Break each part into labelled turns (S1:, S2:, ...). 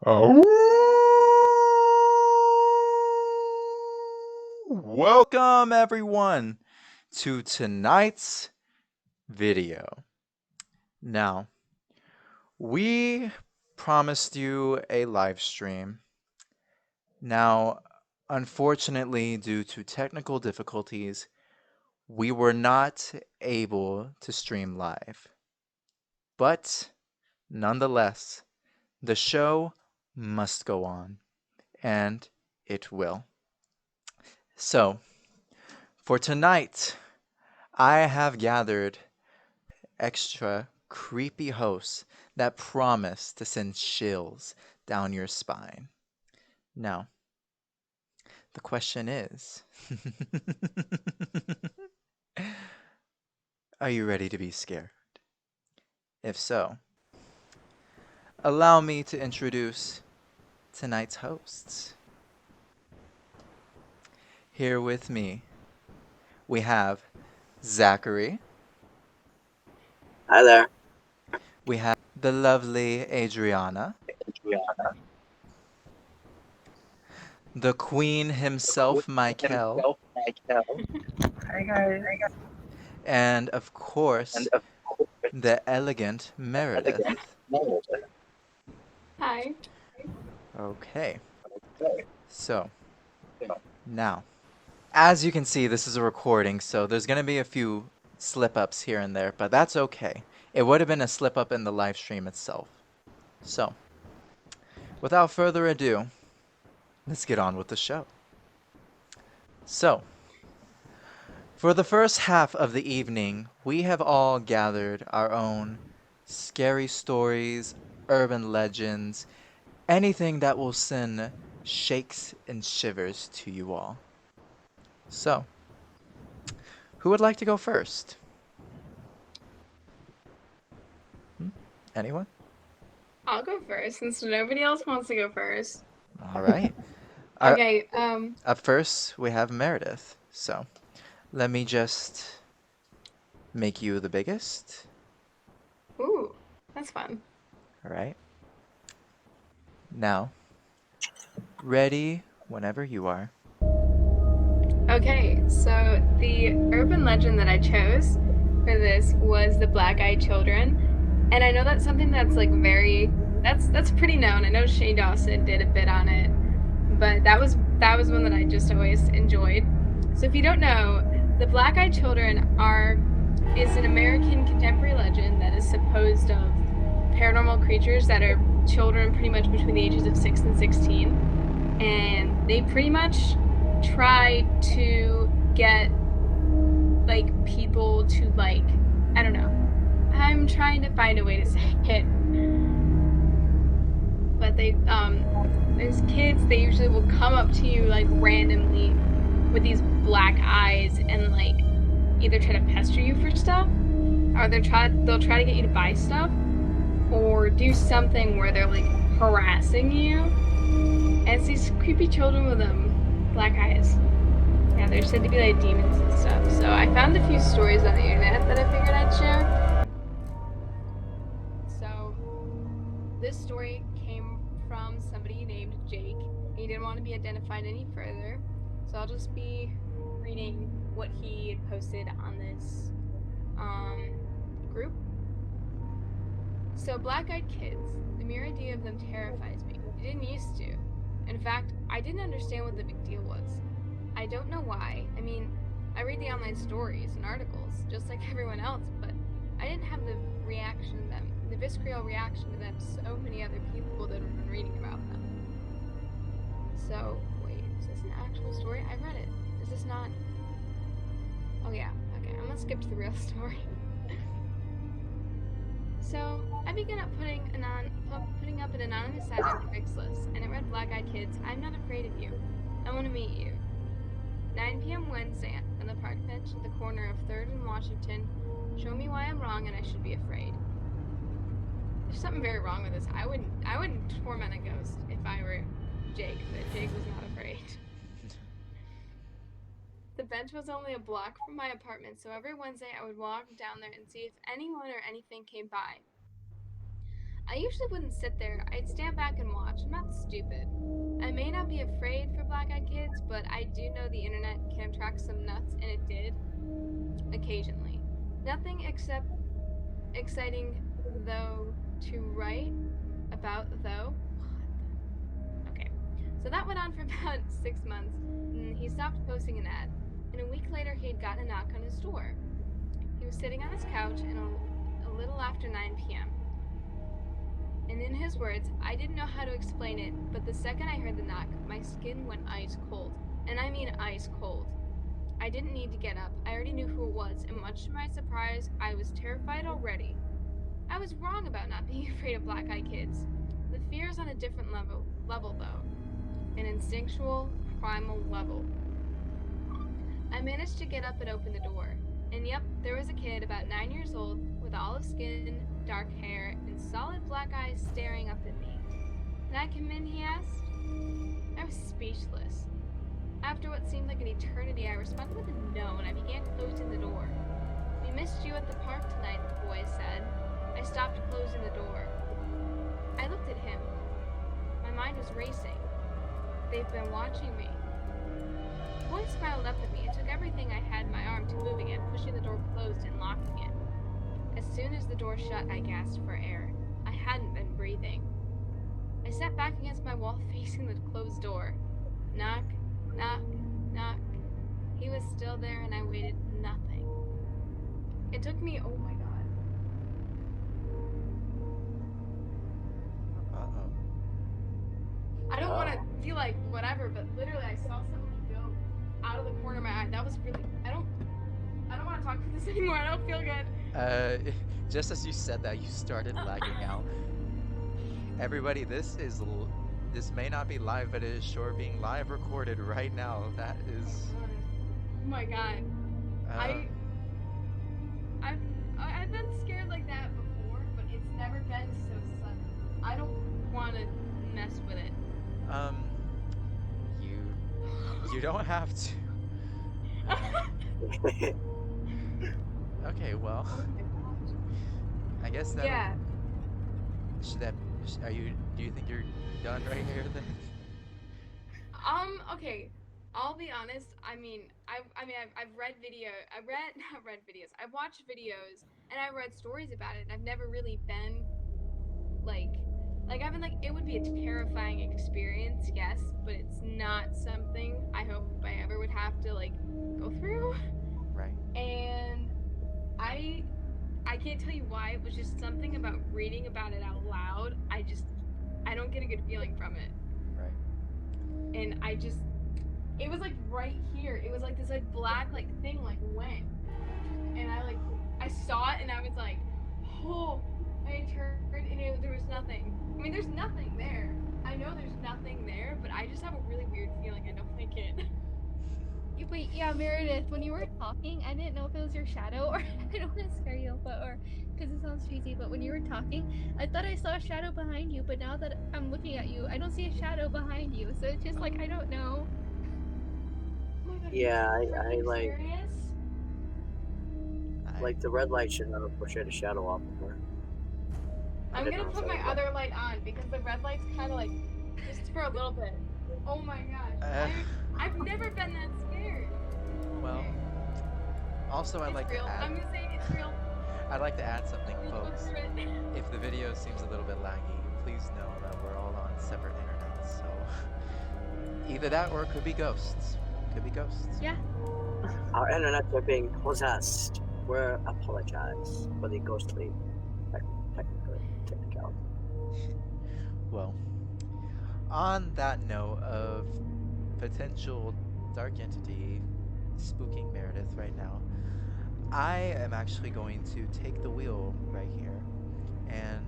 S1: Oh, welcome everyone to tonight's video. Now, we promised you a live stream. Now, unfortunately, due to technical difficulties, we were not able to stream live. But nonetheless, the show must go on, and it will. So, for tonight, I have gathered extra creepy hosts that promise to send chills down your spine. Now, the question is, are you ready to be scared? If so, allow me to introduce tonight's hosts. Here with me, we have Zachary,
S2: Hi there.
S1: we have the lovely Adriana, the queen himself, Michael,
S3: Hi guys.
S1: and of course, the elegant Meredith.
S3: Hi.
S1: Okay, so now, as you can see, this is a recording, so there's going to be a few slip-ups here and there, but that's okay. It would have been a slip-up in the live stream itself. So, without further ado, let's get on with the show. So, for the first half of the evening, we have all gathered our own scary stories, urban legends, anything that will send shakes and shivers to you all. So, who would like to go first? Hmm? Anyone?
S3: I'll go first since nobody else wants to go first.
S1: All right. Our,
S3: Okay,
S1: Up first, we have Meredith. So, let me just make you the biggest.
S3: ooh, that's fun.
S1: All right. Now, ready whenever you are.
S3: Okay, so the urban legend that I chose for this was the Black-Eyed Children. And I know that's something that's like that's pretty known. I know Shane Dawson did a bit on it, but that was one that I just always enjoyed. So if you don't know, the Black-Eyed Children is an American contemporary legend that is supposed of paranormal creatures that are children pretty much between the ages of 6 and 16, and they pretty much try to get like people to like, I don't know, I'm trying to find a way to say it, but these kids, they usually will come up to you like randomly with these black eyes and like either try to pester you for stuff, or they'll try to get you to buy stuff, or do something where they're like harassing you. And it's these creepy children with black eyes. Yeah, they're said to be like demons and stuff. So I found a few stories on the internet that I figured I'd share. So this story came from somebody named Jake. He didn't want to be identified any further, so I'll just be reading what he had posted on this group. So black-eyed kids, the mere idea of them terrifies me. It didn't used to. In fact, I didn't understand what the big deal was. I don't know why. I mean, I read the online stories and articles, just like everyone else, but I didn't have the visceral reaction to them so many other people that have been reading about them. So, wait, is this an actual story? I read it. Is this not? Oh yeah, okay, I'm gonna skip to the real story. So, I began putting up an anonymous ad on Craigslist, and it read, "Black-eyed kids, I'm not afraid of you. I want to meet you. 9 p.m. Wednesday on the park bench at the corner of 3rd and Washington. Show me why I'm wrong and I should be afraid." There's something very wrong with this. I wouldn't torment a ghost if I were Jake, but Jake was not afraid. The bench was only a block from my apartment, so every Wednesday I would walk down there and see if anyone or anything came by. I usually wouldn't sit there. I'd stand back and watch. I'm not stupid. I may not be afraid for black-eyed kids, but I do know the internet can attract some nuts, and it did occasionally. Nothing except exciting, though, to write about, though. Okay. So that went on for about 6 months, and he stopped posting an ad. And a week later, he had gotten a knock on his door. He was sitting on his couch and a little after 9 p.m. And in his words, I didn't know how to explain it, but the second I heard the knock, my skin went ice cold. And I mean ice cold. I didn't need to get up. I already knew who it was, and much to my surprise, I was terrified already. I was wrong about not being afraid of black-eyed kids. The fear is on a different level though. An instinctual, primal level. I managed to get up and open the door. And yep, there was a kid about 9 years old with olive skin, dark hair, and solid black eyes staring up at me. Can I come in, he asked? I was speechless. After what seemed like an eternity, I responded with a no, and I began closing the door. We missed you at the park tonight, the boy said. I stopped closing the door. I looked at him. My mind was racing. They've been watching me. The boy smiled up at me and took everything I had in my arm to moving it, pushing the door closed and locking it. As soon as the door shut, I gasped for air. I hadn't been breathing. I sat back against my wall facing the closed door. Knock, knock, knock. He was still there and I waited nothing. It took me, oh my god.
S1: Uh-oh.
S3: I don't want to feel like whatever, but literally I saw something go out of the corner of my eye. That was really, I don't want to talk about this anymore. I don't feel good.
S1: Just as you said that, you started lagging out. Everybody, this may not be live, but it is sure being live recorded right now. That is.
S3: Oh my god. I've been scared like that before, but it's never been so sudden. I don't want to mess with it.
S1: You don't have to. Okay, well. I guess that.
S3: Yeah.
S1: Do you think you're done right here then?
S3: Okay. I'll be honest. I've read not read videos. I've watched videos and I've read stories about it, and I've never really been like I've been like, it would be a terrifying experience, yes, but it's not something I hope I ever would have to like go through.
S1: Right.
S3: And I can't tell you why. It was just something about reading about it out loud. I don't get a good feeling from it.
S1: Right.
S3: And it was like right here. It was like this like black like thing like went. And I saw it and I was like, oh, I turned and there was nothing. I mean, there's nothing there. I know there's nothing there, but I just have a really weird feeling. I don't like it.
S4: Wait, yeah, Meredith, when you were talking, I didn't know if it was your shadow or I don't want to scare you, because it sounds cheesy, but when you were talking, I thought I saw a shadow behind you, but now that I'm looking at you, I don't see a shadow behind you, so it's just like, I don't know.
S3: Oh my god,
S2: Yeah, I
S3: like
S2: like
S3: serious?
S2: like the red light should never push a shadow off of her.
S3: I'm gonna put my other light on because the red light's kind of like just for a little bit. Oh my gosh, I've never been that scared.
S1: Well, also I'd like
S3: real.
S1: to add.
S3: I'm gonna say it's real.
S1: I'd like to add something,
S3: Look
S1: folks.
S3: through it.
S1: If the video seems a little bit laggy, please know that we're all on separate internets. So either that or it could be ghosts. Could be ghosts.
S4: Yeah.
S2: Our internets are being possessed. We're apologize for the ghostly technicality.
S1: Well, on that note of potential dark entity spooking Meredith right now, I am actually going to take the wheel right here and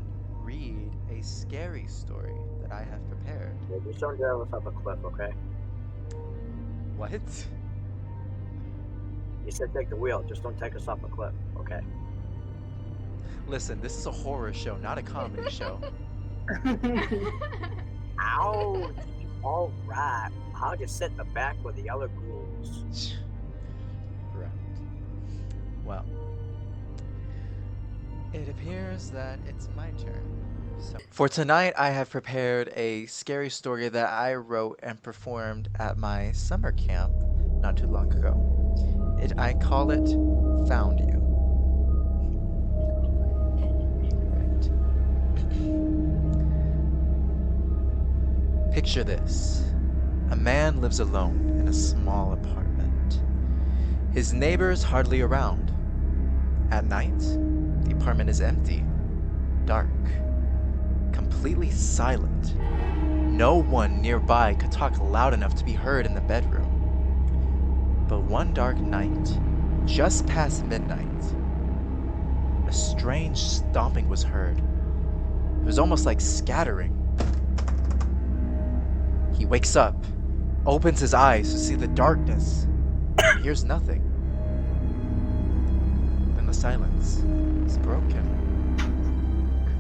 S1: read a scary story that I have prepared.
S2: Yeah, just don't drive us up a cliff, okay?
S1: What?
S2: You said take the wheel, just don't take us off a cliff, okay?
S1: Listen, this is a horror show, not a comedy show.
S2: Ouch! Alright, I'll just sit in the back with the other ghouls.
S1: Correct. Well, it appears that it's my turn. So, for tonight, I have prepared a scary story that I wrote and performed at my summer camp not too long ago. I call it Found You. Right. Picture this. A man lives alone in a small apartment. His neighbors hardly around. At night, the apartment is empty, dark, completely silent. No one nearby could talk loud enough to be heard in the bedroom. But one dark night, just past midnight, a strange stomping was heard. It was almost like scattering. He wakes up, opens his eyes to see the darkness, and hears nothing. Then the silence is broken.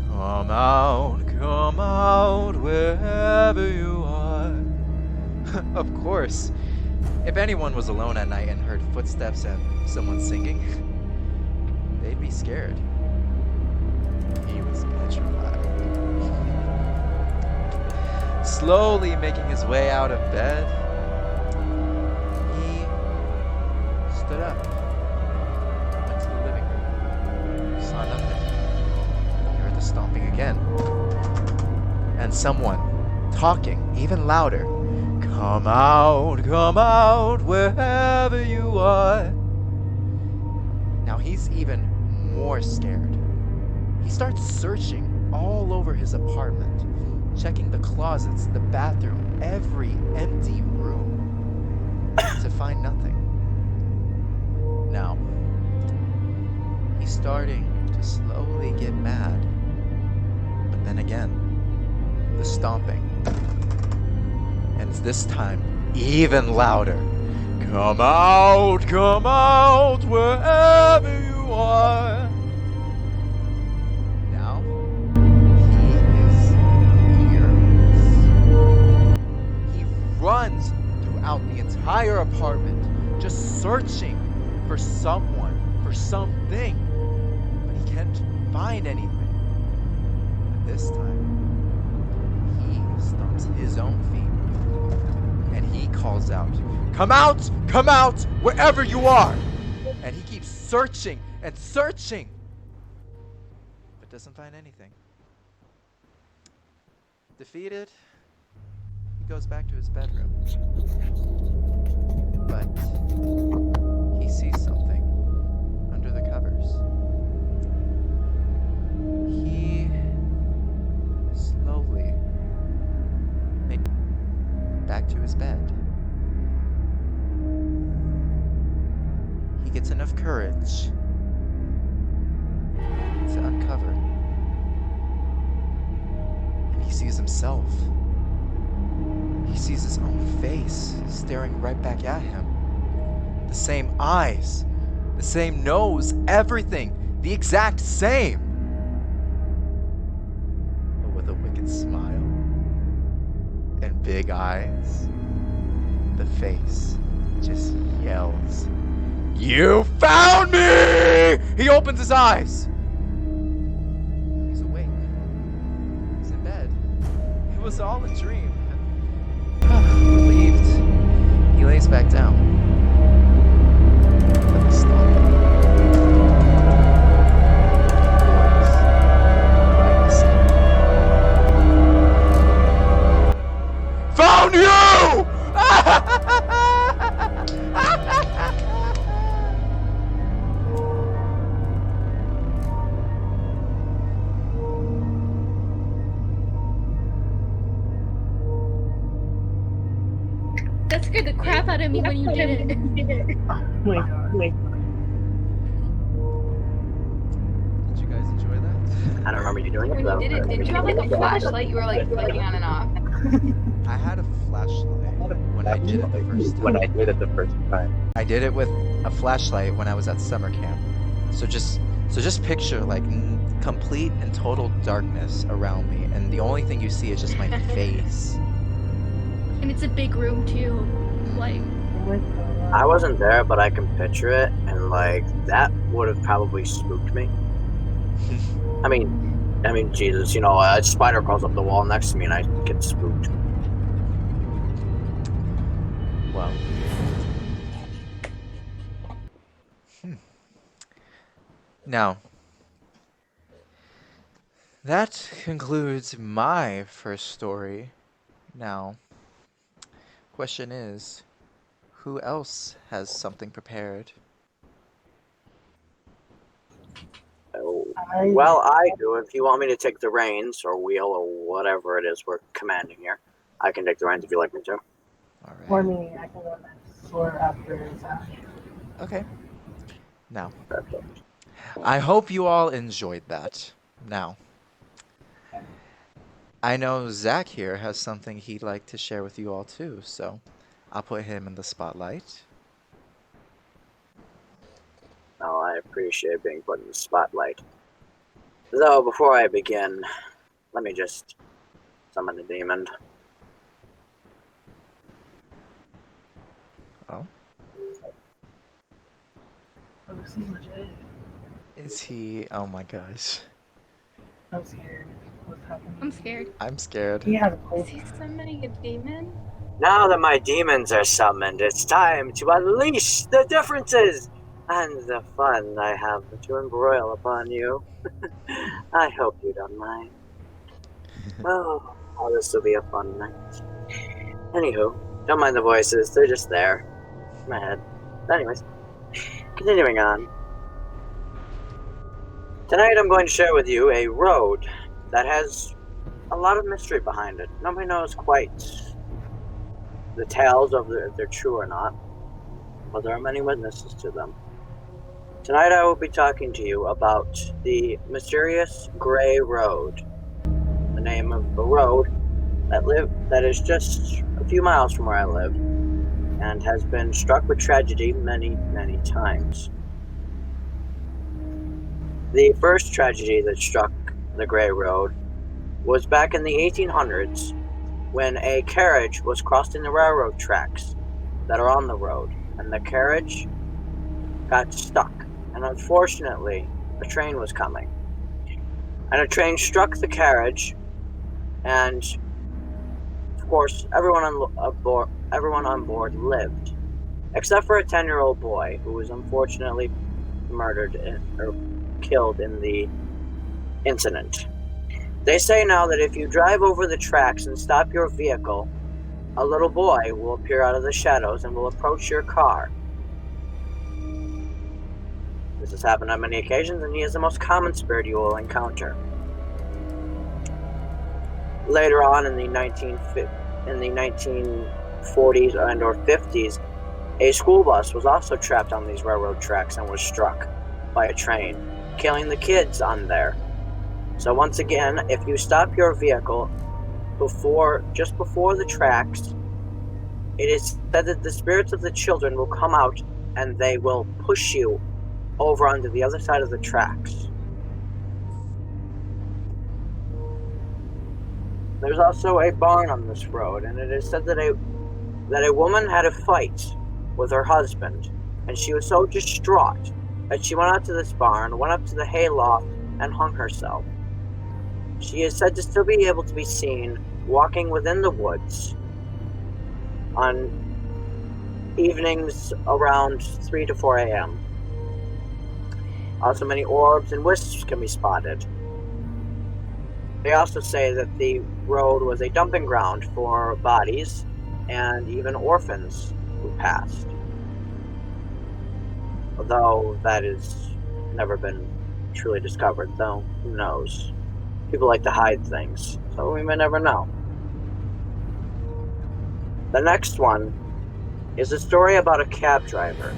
S1: Come out, wherever you are. Of course, if anyone was alone at night and heard footsteps and someone singing, they'd be scared. He was petrified. Slowly making his way out of bed, he stood up, went to the living room, saw nothing. He heard the stomping again, and someone talking even louder. Come out, wherever you are. Now he's even more scared. He starts searching all over his apartment, checking the closets, the bathroom, every empty room to find nothing. Now, he's starting to slowly get mad. But then again, the stomping. And this time, even louder. Come out, wherever you are. Now, he is furious. He runs throughout the entire apartment, just searching for someone, for something. But he can't find anything. But this time, he stomps his own feet. And he calls out, come out, wherever you are. And he keeps searching and searching, but doesn't find anything. Defeated, he goes back to his bedroom. But he sees something under the covers. He slowly makes back to his bed. He gets enough courage to uncover. And he sees himself. He sees his own face staring right back at him. The same eyes, the same nose, everything, the exact same. But with a wicked smile and big eyes, the face just yells, "You found me!" He opens his eyes. He's awake. He's in bed. It was all a dream. Relieved, he lays back down. But the stomping voice right beside him. Found you!
S4: That scared the crap out of me when you did it.
S2: Wait.
S1: Did you guys enjoy that?
S2: I don't remember you doing it.
S3: When
S2: But
S3: you did it, did you have like a flashlight you were like flicking on and off?
S1: I had a flashlight when I did it the first time. I did it with a flashlight when I was at summer camp. So just picture like complete and total darkness around me, and the only thing you see is just my face.
S4: And it's a big room too. Like,
S2: I wasn't there, but I can picture it, and like that would have probably spooked me. I mean, I mean, Jesus, a spider crawls up the wall next to me and I get spooked.
S1: Well. Now, that concludes my first story. Now, question is, who else has something prepared?
S2: Well, I do. If you want me to take the reins or wheel or whatever it is we're commanding here, I can take the reins if you like me to.
S1: All
S5: For
S1: right.
S5: me, I can go next. Or after Zach.
S1: Okay. Now,
S2: Perfect.
S1: I hope you all enjoyed that. Now, I know Zach here has something he'd like to share with you all too, so I'll put him in the spotlight.
S2: Oh, I appreciate being put in the spotlight. Though, before I begin, let me just summon the demon.
S1: Oh,
S5: Oh, this is legit.
S1: is he? Oh my gosh.
S5: I'm scared. What's happening?
S4: I'm scared.
S1: I'm scared.
S5: He has a
S3: Is
S5: cold.
S3: he summoning a demon?
S2: Now that my demons are summoned, it's time to unleash the differences and the fun I have to embroil upon you. I hope you don't mind. Oh, this will be a fun night. Anywho, don't mind the voices, they're just there. In my head. But anyways, continuing on. Tonight I'm going to share with you a road that has a lot of mystery behind it. Nobody knows quite the tales of if they're true or not, but there are many witnesses to them. Tonight I will be talking to you about the mysterious Gray Road, the name of a road that is just a few miles from where I live, and has been struck with tragedy many, many times. The first tragedy that struck the Gray Road was back in the 1800s when a carriage was crossing the railroad tracks that are on the road, and the carriage got stuck, and unfortunately a train was coming. And a train struck the carriage, and of course everyone on board lived, except for a 10-year-old boy who was unfortunately murdered or killed in the incident. They say now that if you drive over the tracks and stop your vehicle, a little boy will appear out of the shadows and will approach your car. This has happened on many occasions, and he is the most common spirit you will encounter. Later on in the 1940s and or 50s, a school bus was also trapped on these railroad tracks and was struck by a train, killing the kids on there. So once again, if you stop your vehicle just before the tracks, it is said that the spirits of the children will come out and they will push you over onto the other side of the tracks. There's also a barn on this road, and it is said that a woman had a fight with her husband, and she was so distraught that she went out to this barn, went up to the hayloft, and hung herself. She is said to still be able to be seen walking within the woods on evenings around 3 to 4 a.m. Also, many orbs and wisps can be spotted. They also say that the road was a dumping ground for bodies and even orphans who passed. Although that has never been truly discovered, though who knows? People like to hide things, so we may never know. The next one is a story about a cab driver,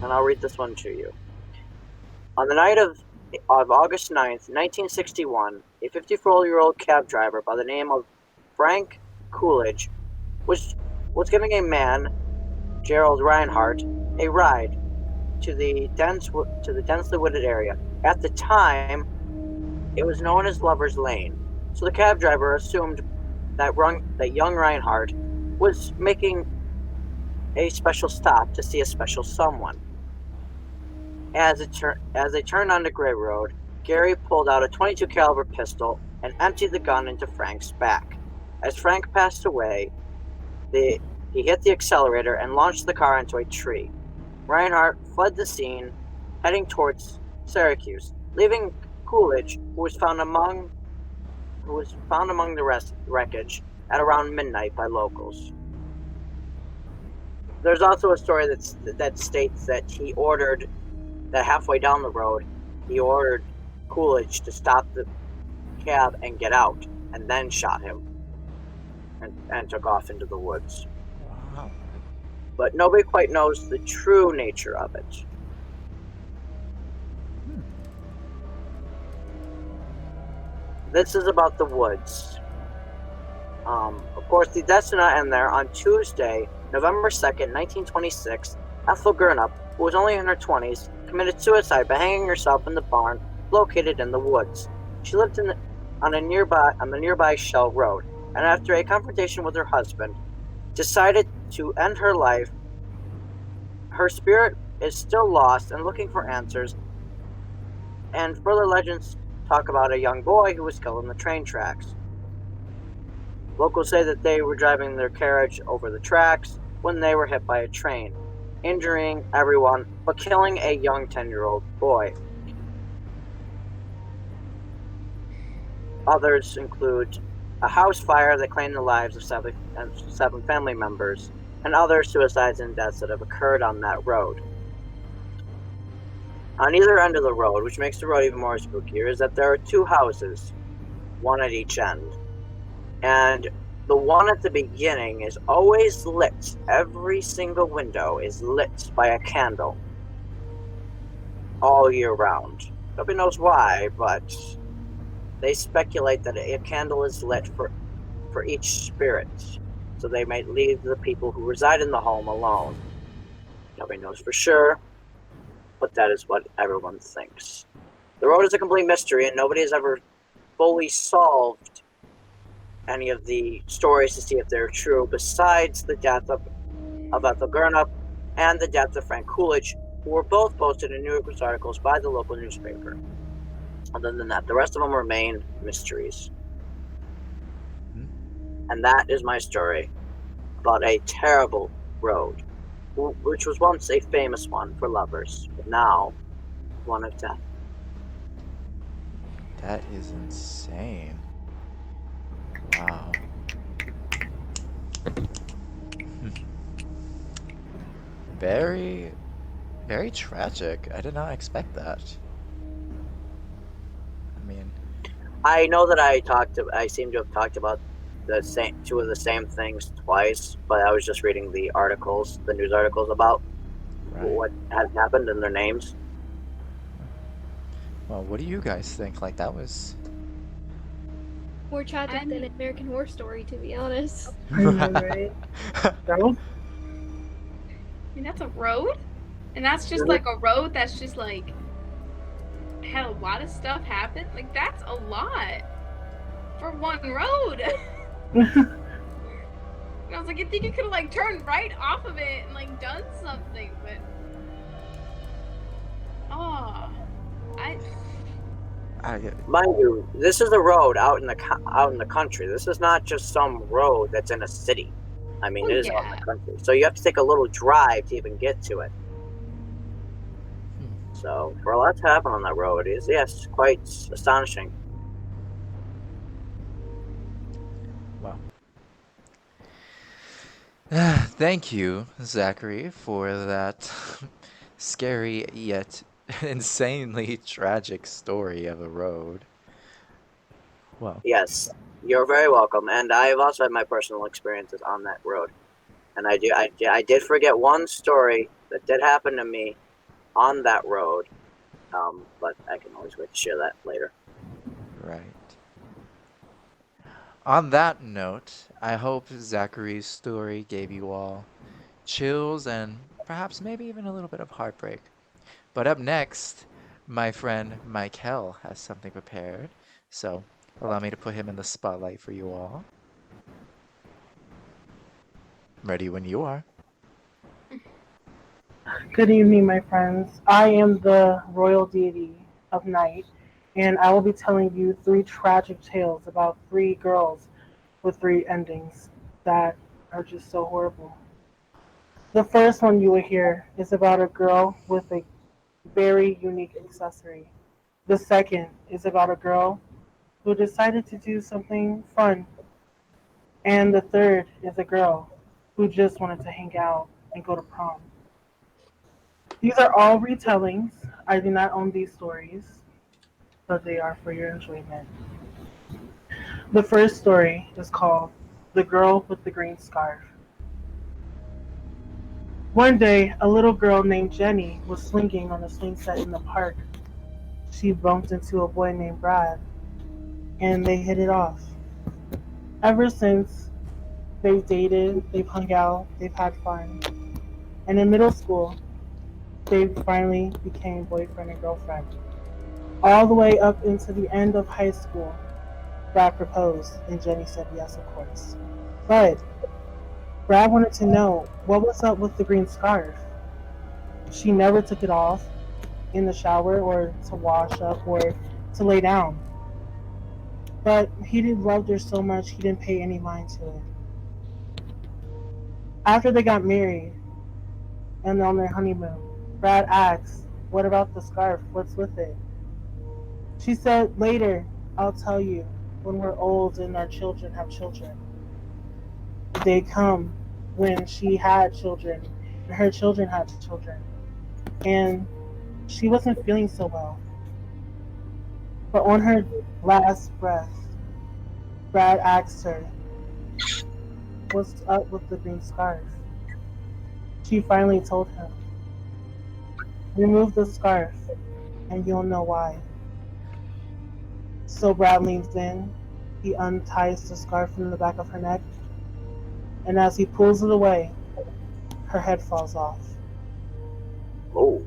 S2: and I'll read this one to you. On the night of August 9th, 1961, a 54-year-old cab driver by the name of Frank Coolidge was giving a man, Gerald Reinhardt, a ride to the densely wooded area. At the time, it was known as Lover's Lane, so the cab driver assumed that young Reinhardt was making a special stop to see a special someone. As they turned onto Gray Road, Gary pulled out a 22 caliber pistol and emptied the gun into Frank's back. As Frank passed away, he hit the accelerator and launched the car into a tree. Reinhardt fled the scene, heading towards Syracuse, leaving Coolidge, who was found among the wreckage at around midnight by locals. There's also a story that states that he ordered that halfway down the road, he ordered Coolidge to stop the cab and get out, and then shot him and took off into the woods.
S1: Wow.
S2: But nobody quite knows the true nature of it. This is about the woods. Of course, the deaths do not end there. On Tuesday, November 2nd, 1926, Ethel Gurnup, who was only in her 20s, committed suicide by hanging herself in the barn located in the woods. She lived on the nearby Shell Road, and after a confrontation with her husband, decided to end her life. Her spirit is still lost and looking for answers, and further legends talk about a young boy who was killed in the train tracks. Locals say that they were driving their carriage over the tracks when they were hit by a train, injuring everyone but killing a young 10-year-old boy. Others include a house fire that claimed the lives of seven family members, and other suicides and deaths that have occurred on that road. On either end of the road, which makes the road even more spookier, is that there are two houses, one at each end. And the one at the beginning is always lit. Every single window is lit by a candle all year round. Nobody knows why, but they speculate that a candle is lit for each spirit, so they might leave the people who reside in the home alone. Nobody knows for sure, but that is what everyone thinks. The road is a complete mystery, and nobody has ever fully solved any of the stories to see if they're true, besides the death of Ethel Gurnup and the death of Frank Coolidge, who were both posted in New York articles by the local newspaper. Other than that, the rest of them remain mysteries. And that is my story about a terrible road, which was once a famous one for lovers, but now one of death.
S1: That is insane. Wow. Very, very tragic. I did not expect that. I mean,
S2: I know that I seem to have talked about two of the same things twice, but I was just reading the news articles about what had happened and their names.
S1: well, what do you guys think? Like, that was...
S4: More tragic than American Horror Story, to be honest.
S5: I know, right? That was
S3: I mean, that's a road? And that's just like a road that's just like had a lot of stuff happen? Like, that's a lot for one road. And I was like, you think you could have like turned right off of it and like done something, but
S2: Mind you, this is a road out in the country. This is not just some road that's in a city. I mean, it is out in the country, so you have to take a little drive to even get to it. So for a lot to happen on that road is, yes, quite astonishing.
S1: Wow. Thank you, Zachary, for that scary yet insanely tragic story of a road. Well,
S2: Yes, you're very welcome. And I've also had my personal experiences on that road. And I did forget one story that did happen to me on that road. But I can always wait to share that later.
S1: right. On that note, I hope Zachary's story gave you all chills and perhaps maybe even a little bit of heartbreak. But up next, my friend Michael has something prepared, so allow me to put him in the spotlight for you all. Ready when you are.
S5: Good evening, my friends. I am the royal deity of night, and I will be telling you three tragic tales about three girls with three endings that are just so horrible. The first one you will hear is about a girl with a very unique accessory. The second is about a girl who decided to do something fun. And the third is a girl who just wanted to hang out and go to prom. These are all retellings. I do not own these stories, but they are for your enjoyment. The first story is called The Girl with the Green Scarf. One day, a little girl named Jenny was swinging on a swing set in the park. She bumped into a boy named Brad, and they hit it off. Ever since, they've dated, they've hung out, they've had fun. And in middle school, they finally became boyfriend and girlfriend. All the way up into the end of high school, Brad proposed, and Jenny said yes, of course. But Brad wanted to know what was up with the green scarf. She never took it off in the shower or to wash up or to lay down. But he did loved her so much he didn't pay any mind to it. After they got married and on their honeymoon, Brad asked, "What about the scarf? What's with it?" She said, "Later, I'll tell you when we're old and our children have children." The day come when she had children and her children had children. And she wasn't feeling so well. But on her last breath, Brad asked her, "What's up with the green scarf?" She finally told him, "Remove the scarf and you'll know why." So Brad leans in, he unties the scarf from the back of her neck, and as he pulls it away, her head falls off.
S2: Oh,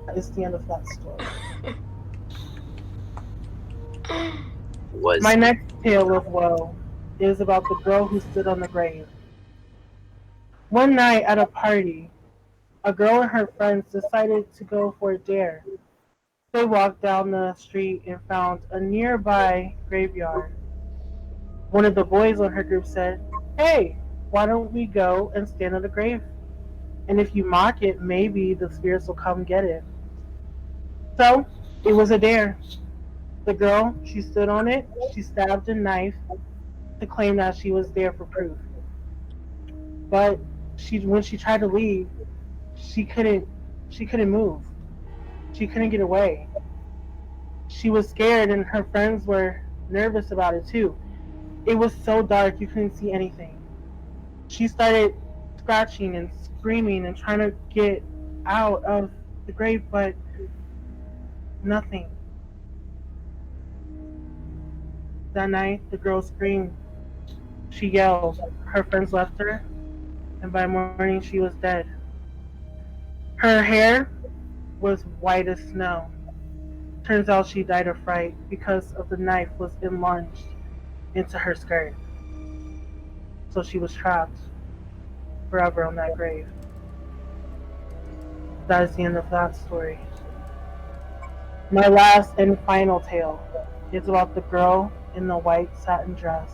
S5: That is the end of that story.
S2: was
S5: My next tale of woe is about the girl who stood on the grave. One night at a party, a girl and her friends decided to go for a dare. They walked down the street and found a nearby graveyard. One of the boys on her group said, "Hey, why don't we go and stand on the grave? And if you mock it, maybe the spirits will come get it." So it was a dare. The girl, she stood on it, she stabbed a knife to claim that she was there for proof. But when she tried to leave, she couldn't she couldn't move. She couldn't get away. She was scared and her friends were nervous about it too. It was so dark you couldn't see anything. She started scratching and screaming and trying to get out of the grave, but nothing. That night, the girl screamed. She yelled. Her friends left her, and by morning she was dead. Her hair was white as snow. Turns out she died of fright because of the knife was enlunged into her skirt. So she was trapped forever on that grave. That is the end of that story. My last and final tale is about the girl in the white satin dress.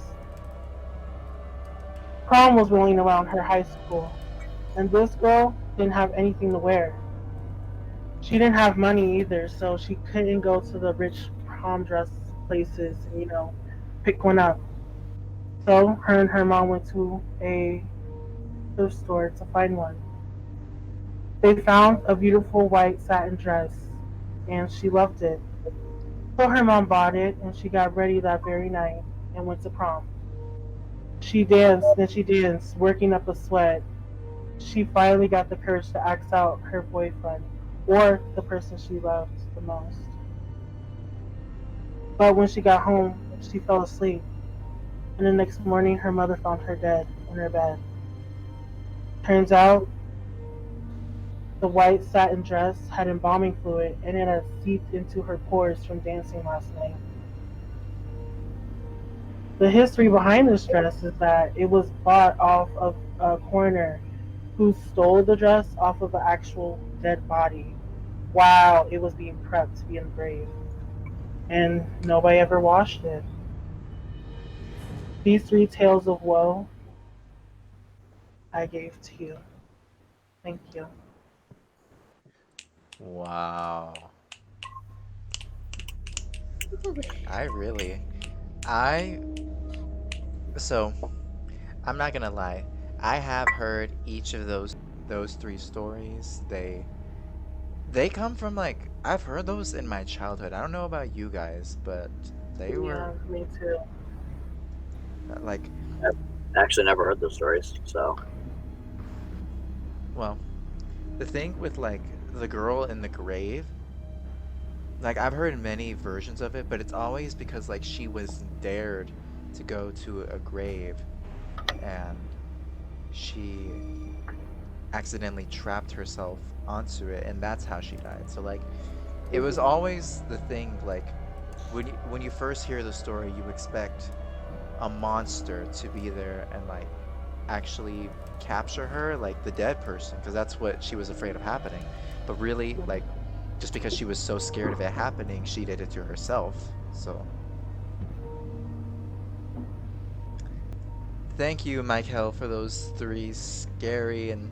S5: Prom was rolling around her high school, and this girl didn't have anything to wear. She didn't have money either, so she couldn't go to the rich prom dress places and, pick one up. So her and her mom went to a thrift store to find one. They found a beautiful white satin dress, and she loved it. So her mom bought it, and she got ready that very night and went to prom. She danced and she danced, working up a sweat. She finally got the courage to ask out her boyfriend, or the person she loved the most. But when she got home, she fell asleep, and the next morning her mother found her dead in her bed. Turns out the white satin dress had embalming fluid and it had seeped into her pores from dancing last night. The history behind this dress is that it was bought off of a coroner who stole the dress off of an actual dead body while it was being prepped to be in the grave. And nobody ever washed it. These three tales of woe I gave to you. Thank you.
S1: Wow. I really, I, so I'm not gonna lie. I have heard each of those three stories. They come from like I've heard those in my childhood. I don't know about you guys, but they
S5: Yeah,
S1: were
S5: me too.
S1: like,
S2: I've actually never heard those stories, so
S1: well, the thing with like the girl in the grave, like I've heard many versions of it, but it's always because like she was dared to go to a grave and she accidentally trapped herself onto it and that's how she died. So like it was always the thing like when you first hear the story, you expect a monster to be there and like actually capture her, like the dead person, because that's what she was afraid of happening. But really, like just because she was so scared of it happening, she did it to herself. So thank you, Michael, for those three scary and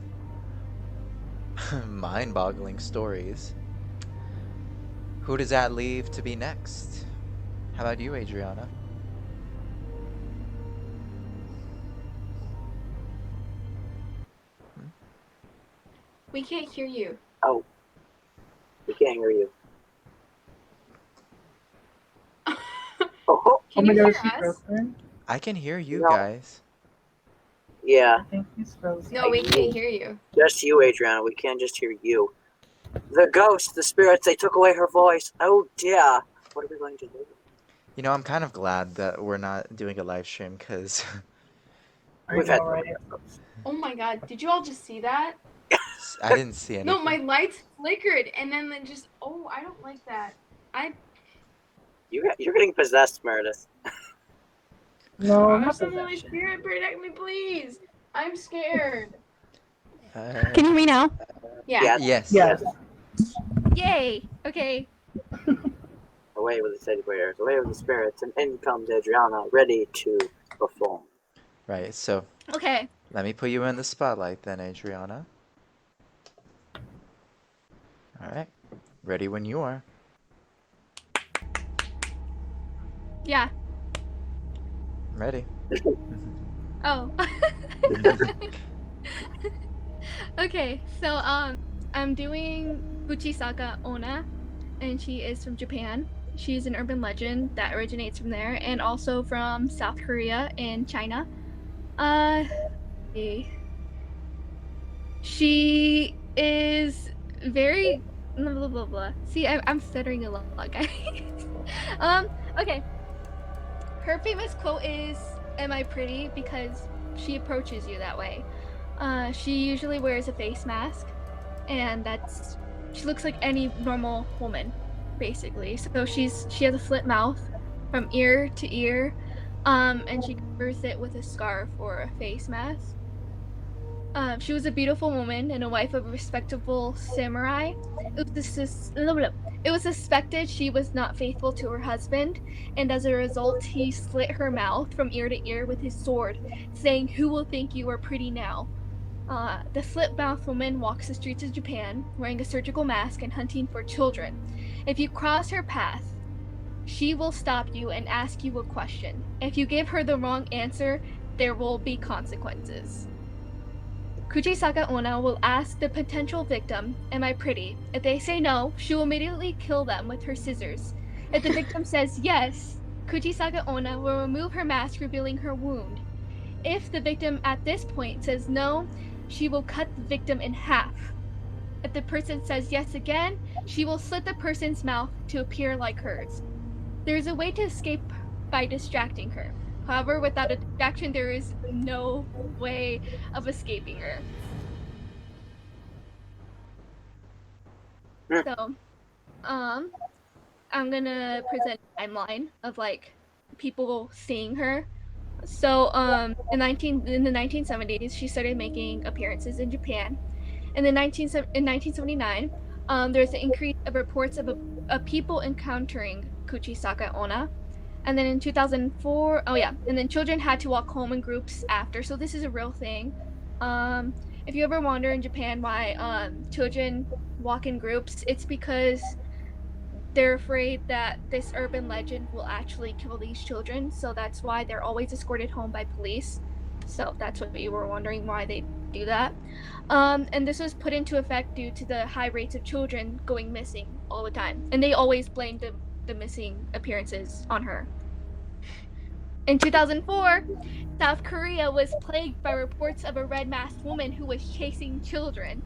S1: mind-boggling stories. Who does that leave to be next? How about you, Adriana? Hmm?
S3: We can't hear you.
S2: oh, we can't hear you. Oh,
S5: Oh
S3: Can
S5: my
S3: you
S5: god,
S3: hear
S5: is she
S3: us?
S5: frozen?
S1: I can hear you
S2: no,
S1: guys.
S2: yeah,
S5: I think he's frozen.
S3: No, we can't hear you.
S2: just you, Adriana. We can't just hear you. The ghosts, the spirits, they took away her voice. Oh dear. What are we going to do?
S1: You know, I'm kind of glad that we're not doing a live stream because
S5: I
S2: We've had
S5: know, right?
S3: Oh my god, did you all just see that?
S1: I didn't see
S3: No, my
S1: anything.
S3: lights flickered and then just, oh, I don't like that.
S2: You're getting possessed, Meredith.
S5: No, not
S3: Some Holy
S5: possession.
S3: Spirit, protect me, please. I'm scared.
S4: Can you hear me now?
S3: Yeah.
S2: Yes.
S1: Yes.
S5: Yes.
S4: Yay! Okay.
S2: Away with the teddy bears, away with the spirits, and in comes Adriana, ready to perform.
S1: Right, so
S4: Okay.
S1: let me put you in the spotlight then, Adriana. All right. Ready when you are.
S4: Yeah.
S1: Ready.
S4: Oh. Okay. So I'm doing Uchisaka Ona, and she is from Japan. She's an urban legend that originates from there and also from South Korea and China. She is very blah blah blah blah. See, I'm stuttering a lot, guys. um, okay. Her famous quote is, "Am I pretty?" Because she approaches you that way. She usually wears a face mask, and she looks like any normal woman, basically. So she has a slit mouth from ear to ear, and she covers it with a scarf or a face mask. She was a beautiful woman and a wife of a respectable samurai. It was suspected she was not faithful to her husband, and as a result, he slit her mouth from ear to ear with his sword, saying, "Who will think you are pretty now?" The slit-mouthed woman walks the streets of Japan, wearing a surgical mask and hunting for children. If you cross her path, she will stop you and ask you a question. If you give her the wrong answer, there will be consequences. Kuchisaka Ona will ask the potential victim, "Am I pretty?" If they say no, she will immediately kill them with her scissors. If the victim says yes, Kuchisaka Ona will remove her mask, revealing her wound. If the victim at this point says no, she will cut the victim in half. If the person says yes again, she will slit the person's mouth to appear like hers. There is a way to escape by distracting her. However, without a distraction, there is no way of escaping her. So, I'm gonna present a timeline of like people seeing her. So, in the 1970s, she started making appearances in Japan. In 1979, there's an increase of reports of people encountering Kuchisaka Onna. And then in 2004, oh yeah, and then children had to walk home in groups after. So this is a real thing. If you ever wonder in Japan why children walk in groups, it's because they're afraid that this urban legend will actually kill these children. So that's why they're always escorted home by police. So that's what you were wondering why they do that. And this was put into effect due to the high rates of children going missing all the time. And they always blamed the missing appearances on her. In 2004, South Korea was plagued by reports of a red masked woman who was chasing children.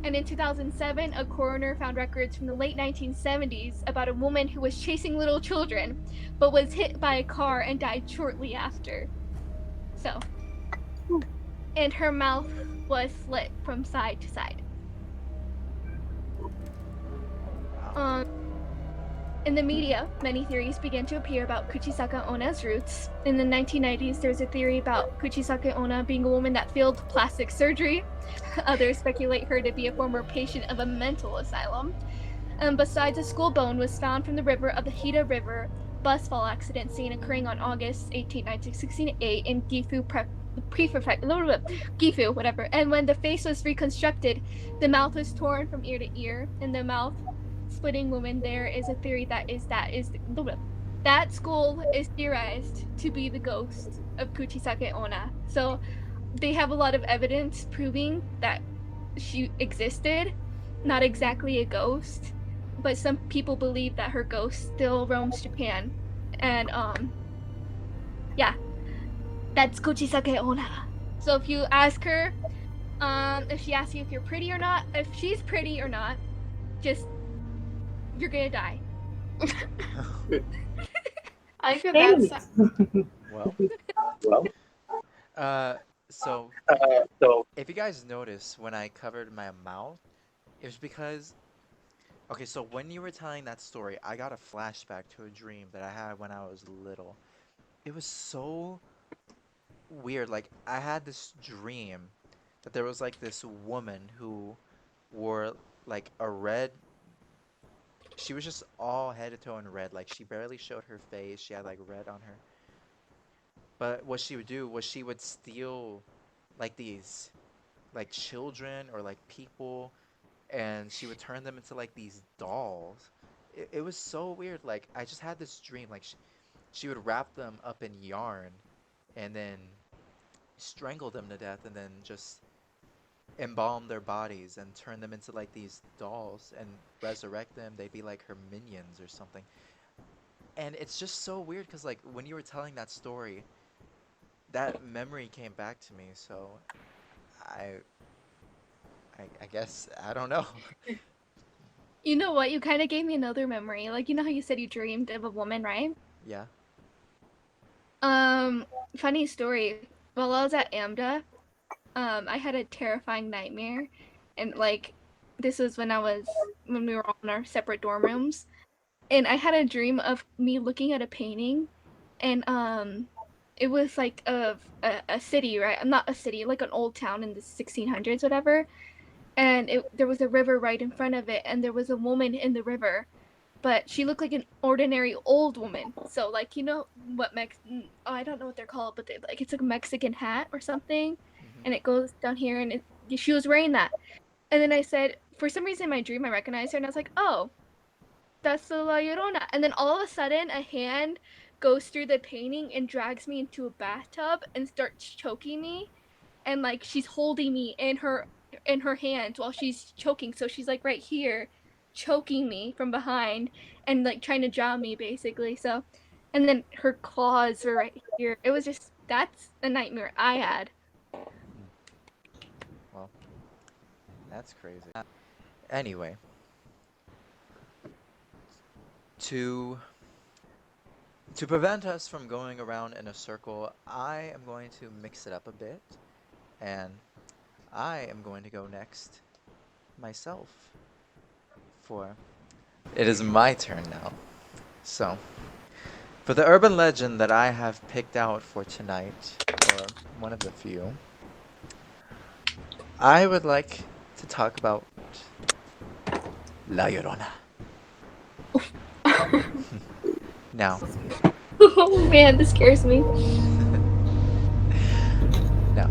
S4: And in 2007, a coroner found records from the late 1970s about a woman who was chasing little children, but was hit by a car and died shortly after. So, and her mouth was slit from side to side.
S1: Wow.
S4: In the media, many theories began to appear about Kuchisaka Onna's roots. In the 1990s, there's a theory about Kuchisaka Onna being a woman that failed plastic surgery. Others speculate her to be a former patient of a mental asylum. Besides, a skull bone was found from the river of the Hida River bus fall accident seen occurring on August 18, 1968 in Gifu Prefect, Gifu, whatever. And when the face was reconstructed, the mouth was torn from ear to ear, and the mouth splitting woman. There is a theory that skull is theorized to be the ghost of Kuchisake Onna. So they have a lot of evidence proving that she existed, not exactly a ghost, but some people believe that her ghost still roams Japan. And yeah, that's Kuchisake Onna. So if you ask her, if she asks you if you're pretty or not, if she's pretty or not, just you're gonna die.
S3: I feel
S5: Thanks.
S3: that's
S1: Well, so if you guys notice when I covered my mouth, it was because, okay, so when you were telling that story, I got a flashback to a dream that I had when I was little. It was so weird. Like, I had this dream that there was like this woman who wore like a red, she was just all head to toe in red. Like, she barely showed her face. She had like red on her. But what she would do was she would steal like these like children or like people, and she would turn them into like these dolls. It was so weird. Like, I just had this dream. Like, she would wrap them up in yarn and then strangle them to death and then just embalm their bodies and turn them into like these dolls and resurrect them. They'd be like her minions or something. And it's just so weird because like when you were telling that story, that memory came back to me. So I I guess I don't know.
S4: You know what? You kind of gave me another memory. Like, you know how you said you dreamed of a woman, right?
S1: Yeah.
S4: Funny story. While I was at AMDA, I had a terrifying nightmare, and like, this was when we were all in our separate dorm rooms, and I had a dream of me looking at a painting, and it was like of a city, right? I'm not a city, like an old town in the 1600s, whatever. And there was a river right in front of it, and there was a woman in the river, but she looked like an ordinary old woman. So like, you know what I don't know what they're called, but like it's like a Mexican hat or something,
S1: Hmm.
S4: and it goes down here, and she was wearing that. And then I said, for some reason in my dream I recognized her, and I was like, oh, that's the La Llorona. And then all of a sudden a hand goes through the painting and drags me into a bathtub and starts choking me, and like she's holding me in her hands while she's choking. So she's like right here choking me from behind and like trying to drown me basically. So and then her claws were right here. It was just that's a nightmare I had.
S1: Hmm. Well, that's crazy. Anyway, to to prevent us from going around in a circle, I am going to mix it up a bit, and I am going to go next myself for it is my turn now. So, for the urban legend that I have picked out for tonight, or one of the few, I would like to talk about La Llorona. Now,
S3: Oh man, this scares me.
S1: now,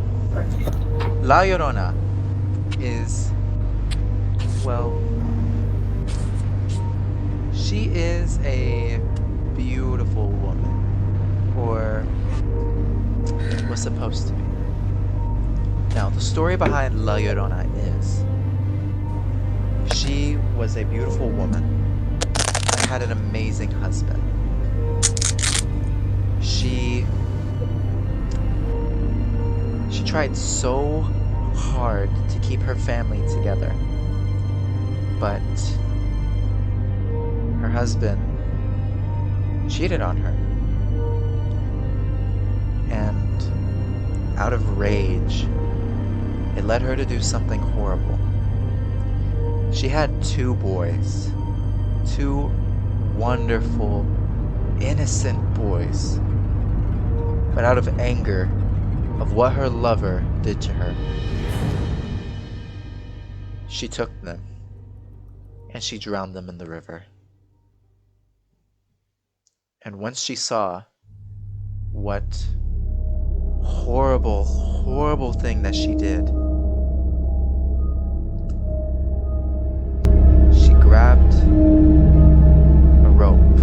S1: La Llorona is, well, she is a beautiful woman, or was supposed to be. Now, the story behind La Llorona is she was a beautiful woman that had an amazing husband. She tried so hard to keep her family together, but her husband cheated on her. And out of rage, it led her to do something horrible. She had two boys, two wonderful, innocent boys. But out of anger of what her lover did to her, she took them and she drowned them in the river. And once she saw what horrible, horrible thing that she did, she grabbed a rope,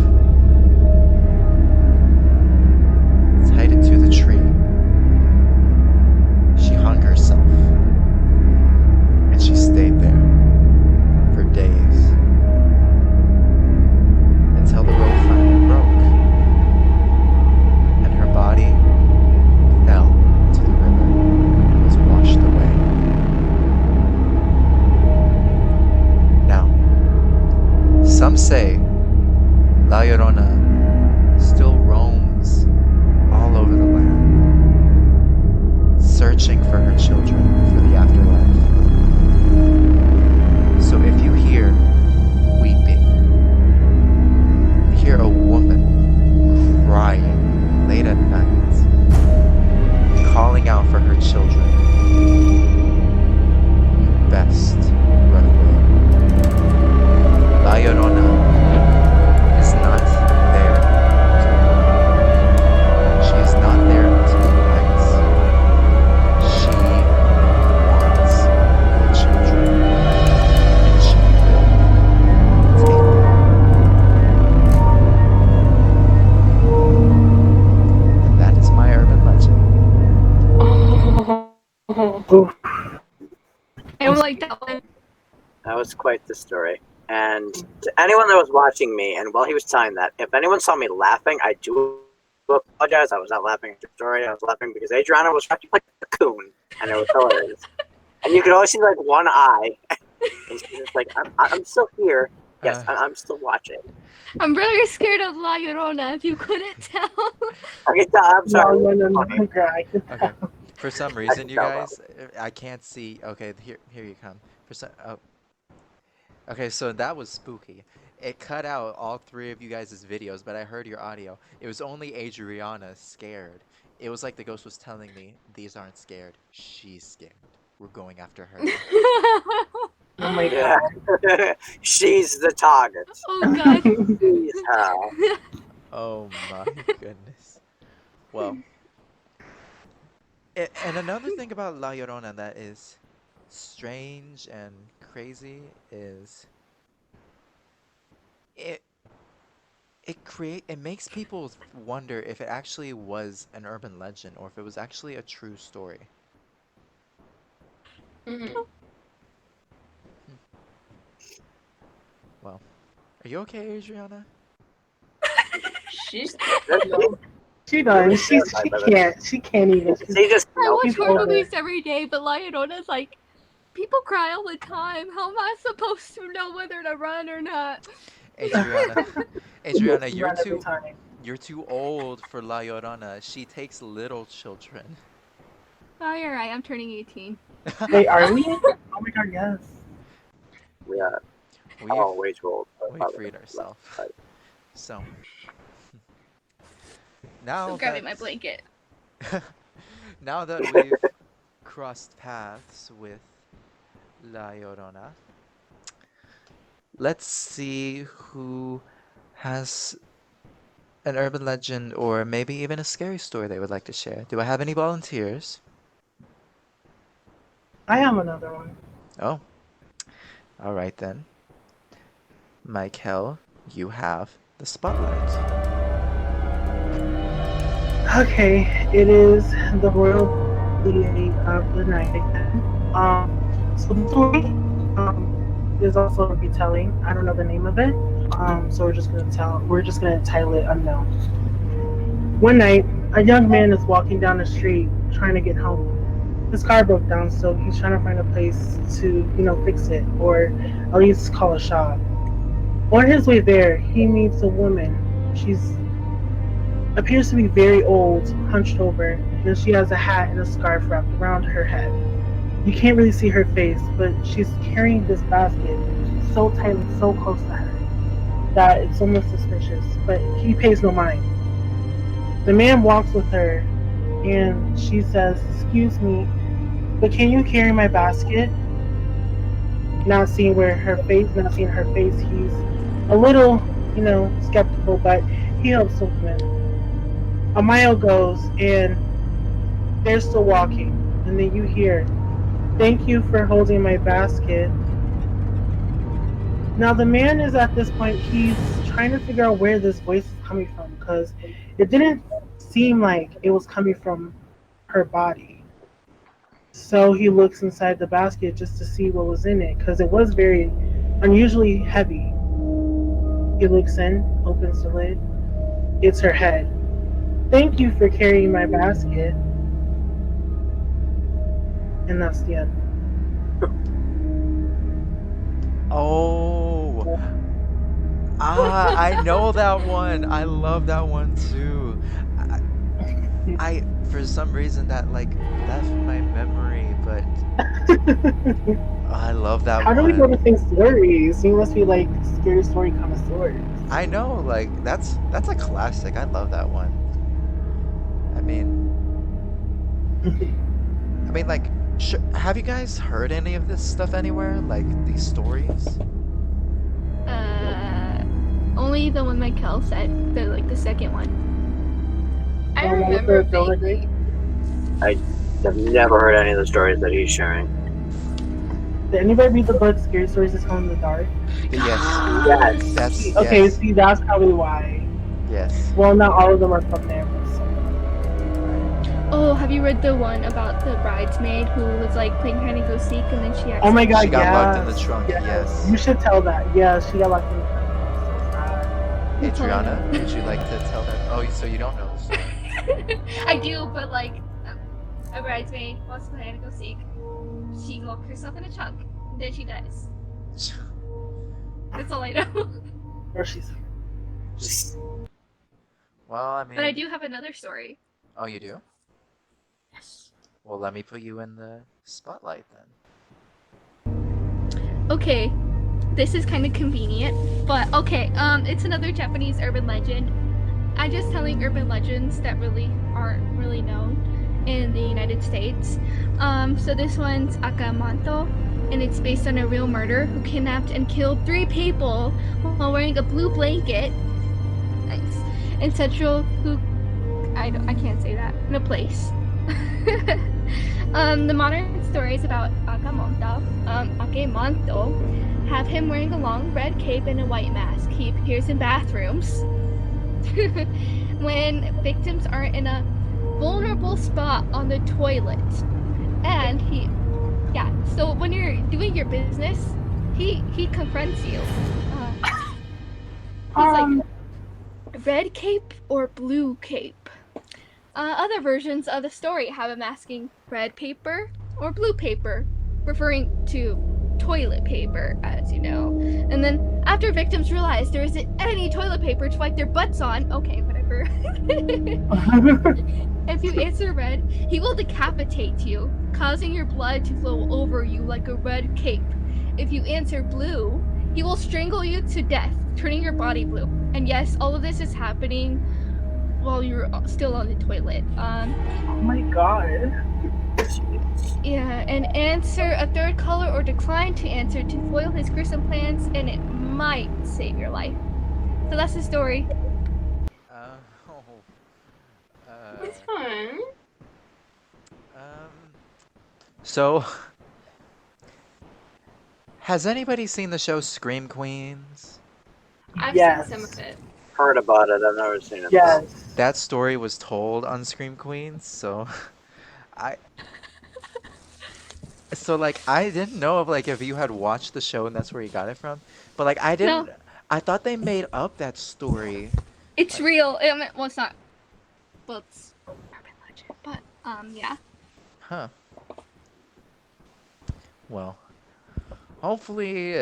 S1: tied it to the tree. She hung herself, and she stayed there for days until the rope finally broke, and her body fell into the river and was washed away. Now, some say La Llorona still roams all over the land, searching for her children for the afterlife. So if you hear weeping, hear a woman crying late at night, calling out for her children, you best run away. La Llorona is not there to hurt. She is not there to be nice. She wants your children, and she will take them. And that is my urban legend.
S5: Oof.
S3: I don't like that one.
S2: That was quite the story. And to anyone that was watching me, and while he was telling that, if anyone saw me laughing, I do apologize. I was not laughing at your story. I was laughing because Adriana was acting like a coon, and it was hilarious. And you could always see like one eye, and she's just like, I'm still here. Yes, I'm still watching.
S3: I'm really scared of La Llorona, if you couldn't tell.
S2: Okay, I'm sorry.
S5: No, girl, I can
S1: Okay.
S5: tell.
S1: For some
S2: I
S1: reason,
S2: can
S1: you
S2: tell
S1: guys, I can't see. Okay, here you come. For some, oh, okay, so that was spooky. It cut out all three of you guys' videos, but I heard your audio. It was only Adriana scared. It was like the ghost was telling me, these aren't scared. She's scared. We're going after her.
S5: Oh my
S2: Yeah.
S5: god.
S2: She's the target.
S3: Oh god.
S2: She's her.
S1: Oh my goodness. Well, and another thing about La Llorona that is strange and crazy is it it makes people wonder if it actually was an urban legend or if it was actually a true story.
S3: Mhm.
S1: Well, are you okay, Adriana?
S3: She's.
S5: She does. She can't. She can't even.
S2: She just
S3: I watch
S5: She's
S3: horror
S5: over
S3: movies
S5: it.
S3: every day, but La Llorona's like, people cry all the time. How am I supposed to know whether to run or not?
S1: Adriana, Adriana,
S5: She run every time.
S1: you're too old for La Llorona. She takes little children.
S3: Oh, you're right. I'm turning 18.
S5: Wait, are we? Oh my god, yes.
S2: Yeah.
S1: We've
S2: Oh, way too old.
S1: we've freed ourselves. So now
S3: I'm grabbing
S1: that
S3: my blanket.
S1: now that we've crossed paths with La Llorona, let's see who has an urban legend or maybe even a scary story they would like to share. Do I have any volunteers?
S5: I have another one.
S1: Oh, all right then. Michael, you have the spotlight.
S5: Okay, it is the royal day of the night again. So the story is also a retelling. I don't know the name of it. So we're just gonna title it unknown. One night, a young man is walking down the street trying to get home. His car broke down, so he's trying to find a place to, fix it or at least call a shop. On his way there, he meets a woman. She's appears to be very old, hunched over, and she has a hat and a scarf wrapped around her head. You can't really see her face, but she's carrying this basket so tightly, so close to her, that it's almost suspicious, but he pays no mind. The man walks with her, and she says, "Excuse me, but can you carry my basket?" Not seeing her face, he's a little, skeptical, but he helps the woman. A mile goes, and they're still walking, and then you hear, "Thank you for holding my basket." Now the man is at this point, he's trying to figure out where this voice is coming from, because it didn't seem like it was coming from her body. So he looks inside the basket just to see what was in it, because it was very unusually heavy. He looks in, opens the lid. It's her head. "Thank you for carrying my basket." And that's the end.
S1: Oh, I know that one. I love that one too. For some reason that like left my memory, but I love that
S5: How do we know
S1: one.
S5: the same stories? You must be like scary story connoisseurs.
S1: I know, like that's a classic. I love that one. I mean, like, have you guys heard any of this stuff anywhere? Like these stories?
S4: Only the one Michael said, the second one.
S3: I
S5: Oh, what
S3: remember
S5: the donor
S3: vaguely.
S2: I've never heard any of the stories that he's sharing.
S5: Did anybody read the book Scary Stories to Tell in the Dark?
S1: Yes.
S2: Yes.
S1: That's
S5: Okay,
S1: yes.
S5: see, that's probably why.
S1: Yes.
S5: Well, not all of them are from there, but some.
S4: Oh, have you read the one about the bridesmaid who was like playing hide and go seek and then she
S5: Oh my god,
S1: She got locked in the
S5: yes,
S1: trunk. Yes.
S5: You should tell that. Yeah, she got locked in the trunk. So sad.
S1: Adriana, would you like to tell that? Oh, so you don't know the story.
S4: I do, but like a bridesmaid wants to play hide and go seek. She locked herself in a trunk, and then she dies. That's all I know.
S5: Or she's.
S1: Well, I mean.
S4: But I do have another story.
S1: Oh, you do?
S4: Yes.
S1: Well, let me put you in the spotlight then.
S4: Okay, this is kind of convenient, but okay. It's another Japanese urban legend. I'm just telling urban legends that really aren't really known in the United States. So this one's Akamanto, and it's based on a real murder who kidnapped and killed 3 people while wearing a blue blanket. Nice. In central I can't say that. In a place. The modern stories about Akemonto have him wearing a long red cape and a white mask. He appears in bathrooms when victims are in a vulnerable spot on the toilet. And so when you're doing your business, he confronts you. He's like, red cape or blue cape? Other versions of the story have him asking red paper or blue paper, referring to toilet paper, as you know. And then after victims realize there isn't any toilet paper to wipe their butts on, okay, whatever. If you answer red, he will decapitate you, causing your blood to flow over you like a red cape. If you answer blue, he will strangle you to death, turning your body blue. And yes, all of this is happening while you're still on the toilet.
S5: Oh my god.
S2: seeds.
S4: Yeah, and answer a third color or decline to answer to foil his gruesome plans, and it might save your life. So that's the story.
S1: Uh, oh,
S3: It's
S1: uh,
S3: fun.
S1: um. So, has anybody seen the show Scream Queens?
S3: I've seen some of
S5: Yes.
S3: it.
S2: Heard about it. I've never seen it though.
S5: Yes.
S1: That story was told on Scream Queens, so I like I didn't know of like if you had watched the show and that's where you got it from, but like
S4: No,
S1: I thought they made up that story.
S4: it's
S1: Like,
S4: real. I mean, well, it's not. Well, it's urban legend, but yeah.
S1: huh. Well, hopefully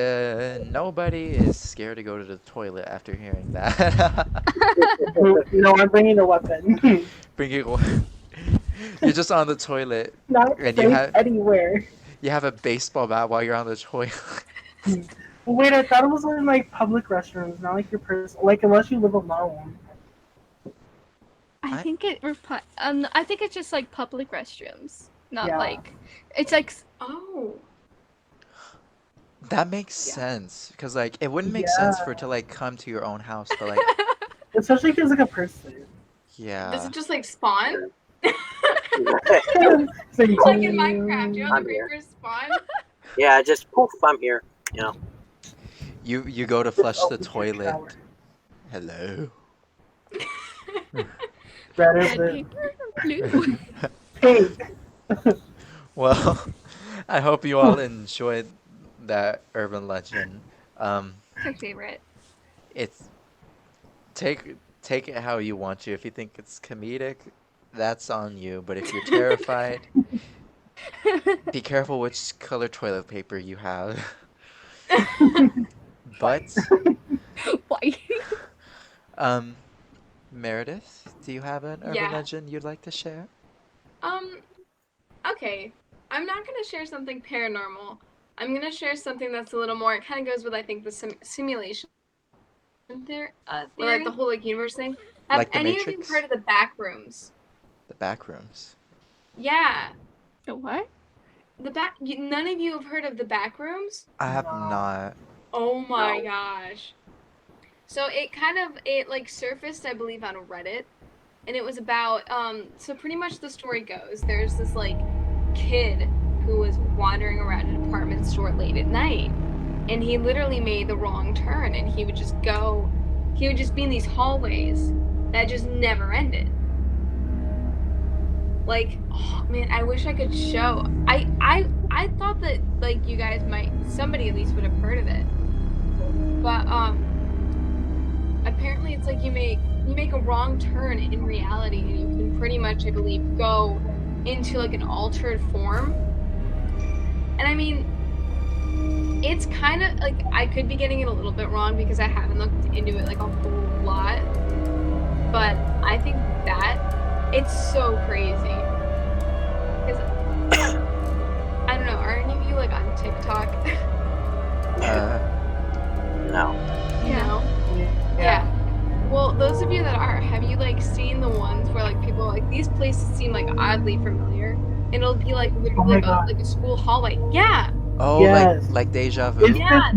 S1: nobody is scared to go to the toilet after hearing that.
S5: No, I'm bringing a weapon.
S1: Bring it. You're just on the toilet
S5: Not
S1: and
S5: safe anywhere.
S1: you have a baseball bat while you're on the toilet.
S5: Wait, I thought it was in like public restrooms, not like your personal. Like unless you live alone.
S4: I
S1: I
S4: think I think it's just like public restrooms, not
S5: Yeah.
S4: like. It's like.
S3: Oh.
S1: That makes
S4: Yeah.
S1: sense because like it wouldn't make sense for it
S5: Yeah.
S1: to like come to your own house, but like
S5: Especially if it's like a person.
S3: Does
S1: yeah.
S3: it just like spawn?
S5: It's like,
S3: Like in Minecraft, you know the
S2: I'm here.
S3: creepers spawn?
S2: Yeah, just poof, I'm here. You know.
S1: You go to
S5: just
S1: flush the
S5: open your
S1: toilet.
S5: shower.
S1: Hello.
S5: Red
S4: Red
S5: is
S4: paper, blue.
S5: pink.
S1: Well, I hope you all enjoyed that urban legend. Um,
S4: It's my favorite.
S1: it's take it how you want to. If you think it's comedic, that's on you. But if you're terrified, be careful which color toilet paper you have. But,
S4: Why?
S1: um, Meredith, do you have an urban
S3: Yeah.
S1: legend you'd like to share?
S3: Um, okay. I'm not gonna share something paranormal. I'm gonna share something that's a little more, it kind of goes with, I think, the simulation theory, or like the whole like universe thing. Have
S1: Like the
S3: any of you
S1: Matrix?
S3: heard of the back rooms?
S1: The back rooms.
S3: Yeah.
S4: The what?
S3: None of you have heard of the back rooms?
S1: I have
S5: No.
S1: not.
S3: Oh my
S2: No.
S3: gosh. So it like surfaced, I believe, on Reddit. And it was about so pretty much the story goes, there's this like kid who was wandering around an department store late at night. And he literally made the wrong turn and he would just be in these hallways that just never ended. Like, oh man, I wish I could show. I thought that like you guys might, somebody at least would have heard of it. But apparently it's like you make a wrong turn in reality and you can pretty much, I believe, go into like an altered form. And I mean, it's kind of like, I could be getting it a little bit wrong because I haven't looked into it like a whole lot, but I think that it's so crazy because I don't know, are any of you like on TikTok?
S2: No.
S3: No. Yeah. Well, those of you that are, have you like seen the ones where like people are like, these places seem like oddly familiar, and it'll be like literally like a school hallway. Yeah.
S1: Oh,
S5: Yes.
S1: like deja vu.
S5: It's
S3: Yeah.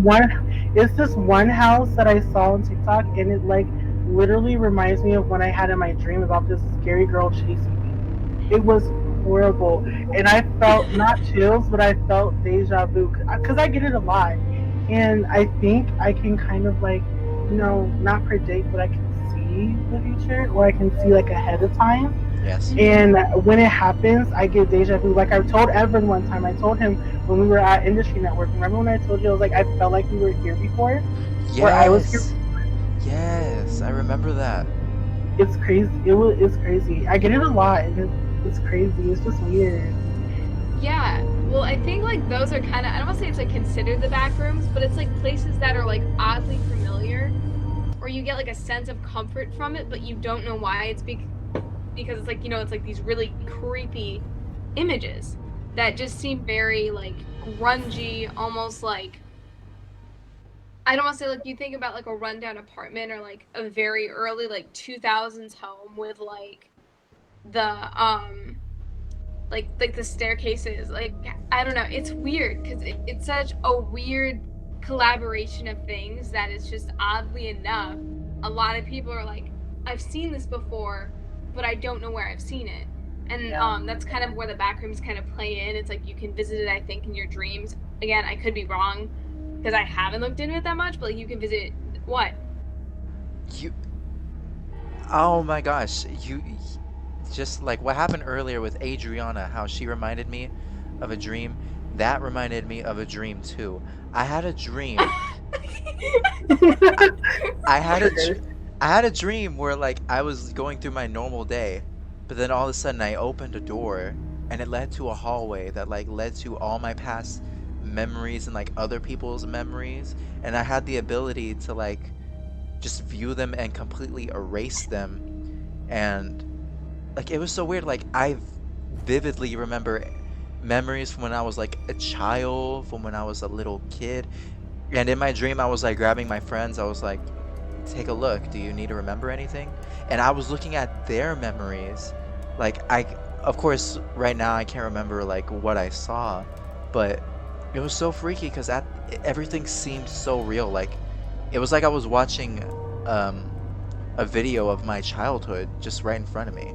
S5: this one house that I saw on TikTok, and it like literally reminds me of when I had in my dream about this scary girl chasing me. It was horrible, and I felt not chills, but I felt deja vu because I get it a lot, and I think I can kind of like, not predict, but I can see the future, or I can see like ahead of time.
S1: Yes.
S5: And when it happens, I get deja vu. Like I told Evan one time, I told him when we were at Industry Network. Remember when I told you I was like, I felt like we were here before? Where I was here.
S1: Yes, I remember that.
S5: It's crazy. It's crazy. I get it a lot, and it's crazy. It's just weird.
S3: Yeah. Well, I think like those are kind of, I don't want to say it's like considered the back rooms, but it's like places that are like oddly familiar, or you get like a sense of comfort from it, but you don't know why. It's because it's like, it's like these really creepy images that just seem very like grungy, almost like, I don't want to say like you think about like a rundown apartment or like a very early like 2000s home with like the like the staircases. Like I don't know, it's weird because it's such a weird collaboration of things that it's just oddly enough, a lot of people are like, I've seen this before, but I don't know where I've seen it. And
S5: Yeah.
S3: that's kind of where the backrooms kind of play in. It's like you can visit it, I think, in your dreams. Again, I could be wrong because I haven't looked into it that much, but like you can visit what?
S1: You. Oh my gosh. You. Just like what happened earlier with Adriana, how she reminded me of a dream. That reminded me of a dream too. I had a dream. I had a
S5: Triggers.
S1: dr- I had a dream where like I was going through my normal day, but then all of a sudden I opened a door and it led to a hallway that like led to all my past memories and like other people's memories, and I had the ability to like just view them and completely erase them. And like it was so weird. Like I vividly remember memories from when I was like a child, from when I was a little kid. And in my dream I was like grabbing my friends. I was like, take a look. Do you need to remember anything? And I was looking at their memories. Like of course, right now I can't remember like what I saw, but it was so freaky because everything seemed so real. Like it was like I was watching um, a video of my childhood just right in front of me.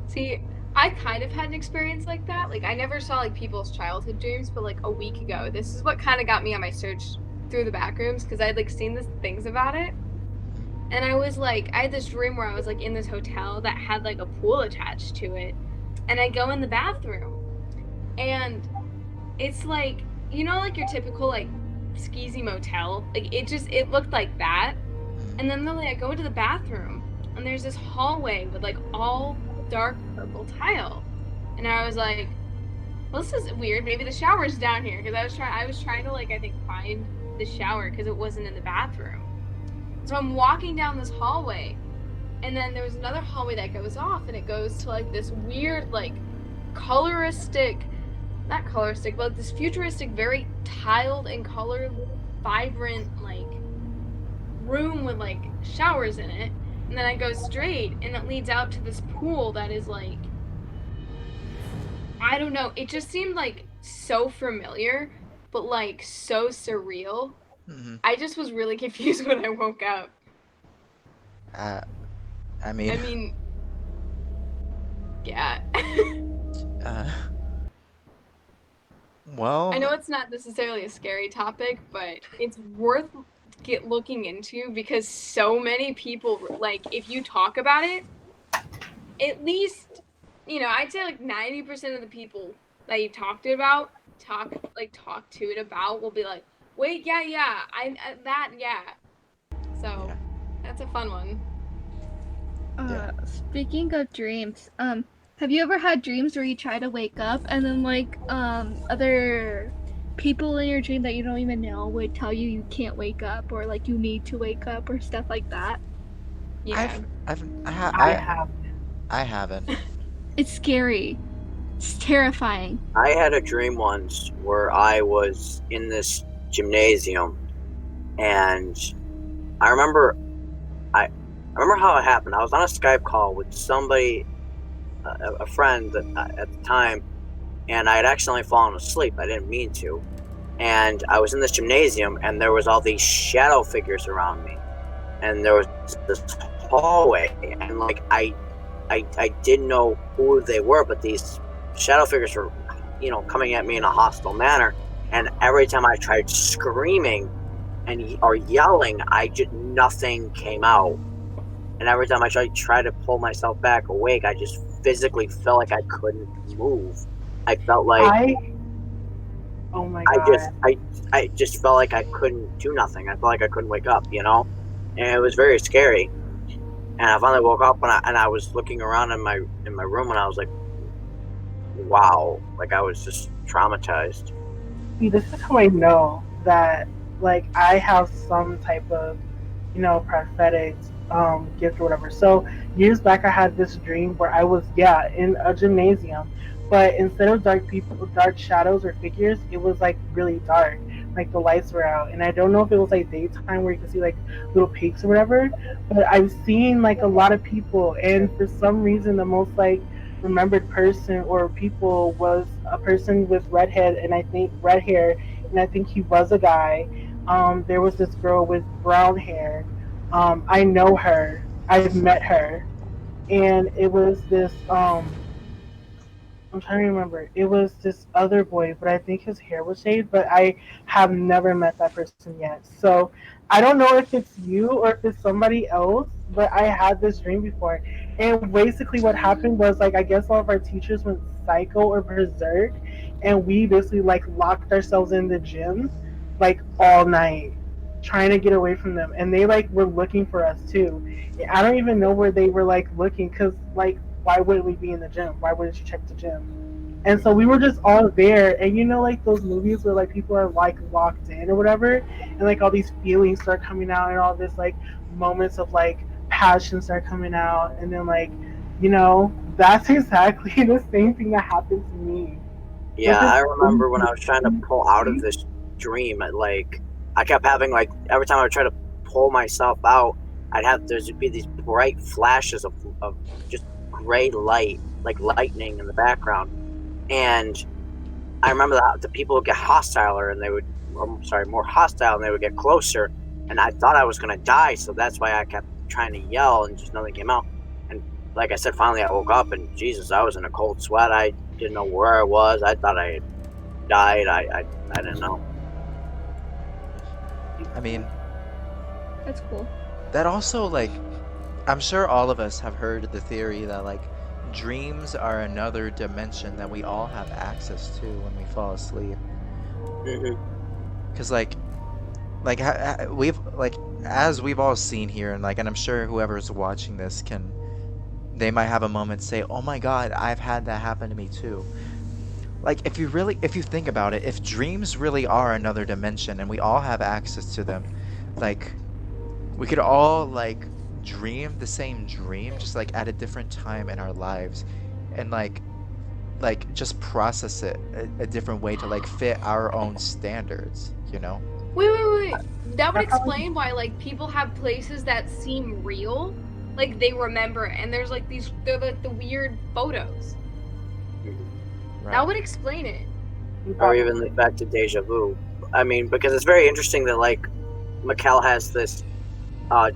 S3: See, I kind of had an experience like that. Like I never saw like people's childhood dreams, but like a week ago, this is what kind of got me on my search through the back rooms because I'd like seen these things about it. And I was like, I had this dream where I was like in this hotel that had like a pool attached to it. And I go in the bathroom and it's like, you know, like your typical like skeezy motel. Like it looked like that.
S1: Mhm.
S3: And then literally I go into the bathroom and there's this hallway with like all dark purple tile. And I was like, well, this is weird. Maybe the shower's down here because I was trying to like I think find the shower because it wasn't in the bathroom. So I'm walking down this hallway, and then there was another hallway that goes off, and it goes to like this weird, like coloristic, not coloristic, but this futuristic, very tiled and colored, vibrant, like room with like showers in it. And then I go straight, and it leads out to this pool that is like, I don't know, it just seemed like so familiar, but like so surreal.
S1: Mhm.
S3: I just was really confused when I woke up.
S1: Uh, I
S3: I
S1: mean,
S3: mean, yeah.
S1: uh,
S3: I know
S1: well,
S3: it's not necessarily a scary topic, but it's worth looking into because so many people like if you talk about it, at least I'd say like 90% of the people that you talk to it about will be like, "Wait, yeah, that yeah." So,
S1: yeah,
S3: that's a fun one.
S1: yeah.
S4: Speaking of dreams, have you ever had dreams where you try to wake up and then like other people in your dream that you don't even know would tell you you can't wake up or like you need to wake up or stuff like that?
S3: Yeah.
S5: I have.
S1: I haven't.
S4: It's scary. It's terrifying.
S2: I had a dream once where I was in this gymnasium, and I remember, I remember how it happened. I was on a Skype call with somebody, a friend at the time, and I had accidentally fallen asleep. I didn't mean to, and I was in this gymnasium, and there was all these shadow figures around me, and there was this hallway, and like I didn't know who they were, but these shadow figures were, coming at me in a hostile manner. And every time I tried screaming or yelling, nothing came out. And every time I tried to pull myself back awake, I just physically felt like I couldn't move. I felt like
S5: Oh my
S2: I
S5: god.
S2: I just felt like I couldn't do nothing. I felt like I couldn't wake up, and it was very scary. And I finally woke up, and I was looking around in my room, and I was like, wow, like I was just traumatized.
S5: See, this is how I know that like I have some type of, prophetic gift or whatever. So years back I had this dream where I was in a gymnasium, but instead of dark shadows or figures, it was like really dark. Like the lights were out, and I don't know if it was like daytime where you can see like little peaks or whatever. But I've seen like a lot of people, and for some reason, the most like remembered person or people was a person with red hair, and I think he was a guy. There was this girl with brown hair. I know her. I've met her, and it was this. I'm trying to remember. It was this other boy, but I think his hair was shaved. But I have never met that person yet. So I don't know if it's you or if it's somebody else. But I had this dream before, and basically what happened was like I guess all of our teachers went psycho or berserk, and we basically like locked ourselves in the gym, like all night, trying to get away from them. And they like were looking for us too. I don't even know where they were like looking because like why wouldn't we be in the gym? Why wouldn't you check the gym? And so we were just all there, and you know, like those movies where like people are like locked in or whatever, and like all these feelings start coming out, and all this like moments of like passion start coming out, and then like, you know, that's exactly the same thing that happened to me.
S2: Yeah,
S5: With this
S2: I remember when I was trying to pull out of this dream, like I kept having like every time I would try to pull myself out, there'd be these bright flashes of just gray light, like lightning in the background, and I remember that the people would get hostiler and they would, more hostile, and they would get closer, and I thought I was gonna die, so that's why I kept trying to yell and just nothing came out. And like I said, finally I woke up and Jesus, I was in a cold sweat. I didn't know where I was. I thought I had died. I didn't know.
S1: I mean,
S4: That's cool.
S1: that also like I'm sure all of us have heard the theory that like dreams are another dimension that we all have access to when we fall asleep.
S2: Hmm.
S1: Cuz we've like as we've all seen here, and I'm sure whoever's watching this can they might have a moment say, "Oh my God, I've had that happen to me too." Like if you think about it, if dreams really are another dimension and we all have access to them, like we could all like dream the same dream just like at a different time in our lives, and just process it a different way to like fit our own standards, you know?
S3: Wait. That would
S5: that's how
S3: explain why like people have places that seem real, like they remember it, and there's like they're like the weird photos.
S1: Right.
S3: That would explain it.
S2: Or even back to deja vu. I mean, because it's very interesting that like Mikkel has this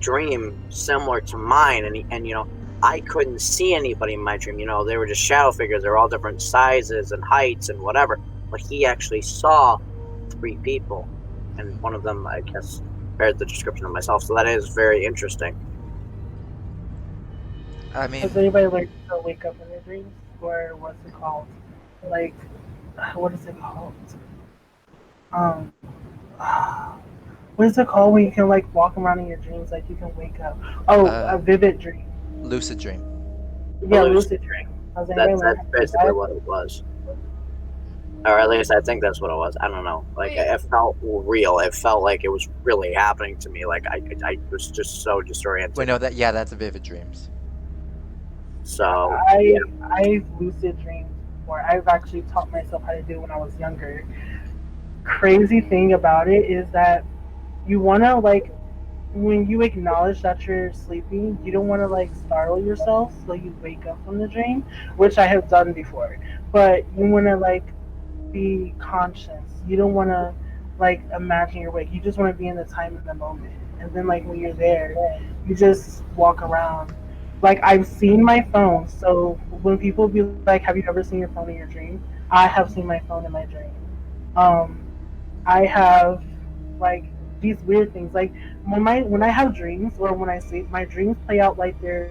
S2: dream similar to mine, and you know, I couldn't see anybody in my dream. You know, they were just shadow figures. They were all different sizes and heights and whatever. But he actually saw 3 people, and one of them, I guess, paired the description of myself. So that is very interesting.
S1: I
S5: Has
S1: mean,
S5: anybody learned to wake up in their dreams, or what's it called? Like, what is it called? Um, what is it called when you can like walk around in your dreams, like you can wake up? Oh,
S1: uh
S5: a vivid dream.
S1: lucid dream.
S5: Yeah,
S2: Lucid
S5: lucid dream. Has anybody
S2: That's
S5: learned how to do
S2: basically
S5: that?
S2: what it was, or at least I think that's what it was. I don't know. Like
S3: Wait.
S2: it felt real. It felt like it was really happening to me. Like I was just so disoriented.
S1: Wait, no, that's vivid dreams.
S2: So
S5: I've lucid dreamed before. I've actually taught myself how to do it when I was younger. Crazy thing about it is that you wanna like when you acknowledge that you're sleeping, you don't want to like startle yourself, so you wake up from the dream, which I have done before. But you want to like be conscious. You don't want to like imagine you're awake. You just want to be in the time in the moment. And then like when you're there, you just walk around. Like I've seen my phone. So when people be like, "Have you ever seen your phone in your dream?" I have seen my phone in my dream. Um, I have like these weird things. Like when I have dreams or when I sleep, my dreams play out like they're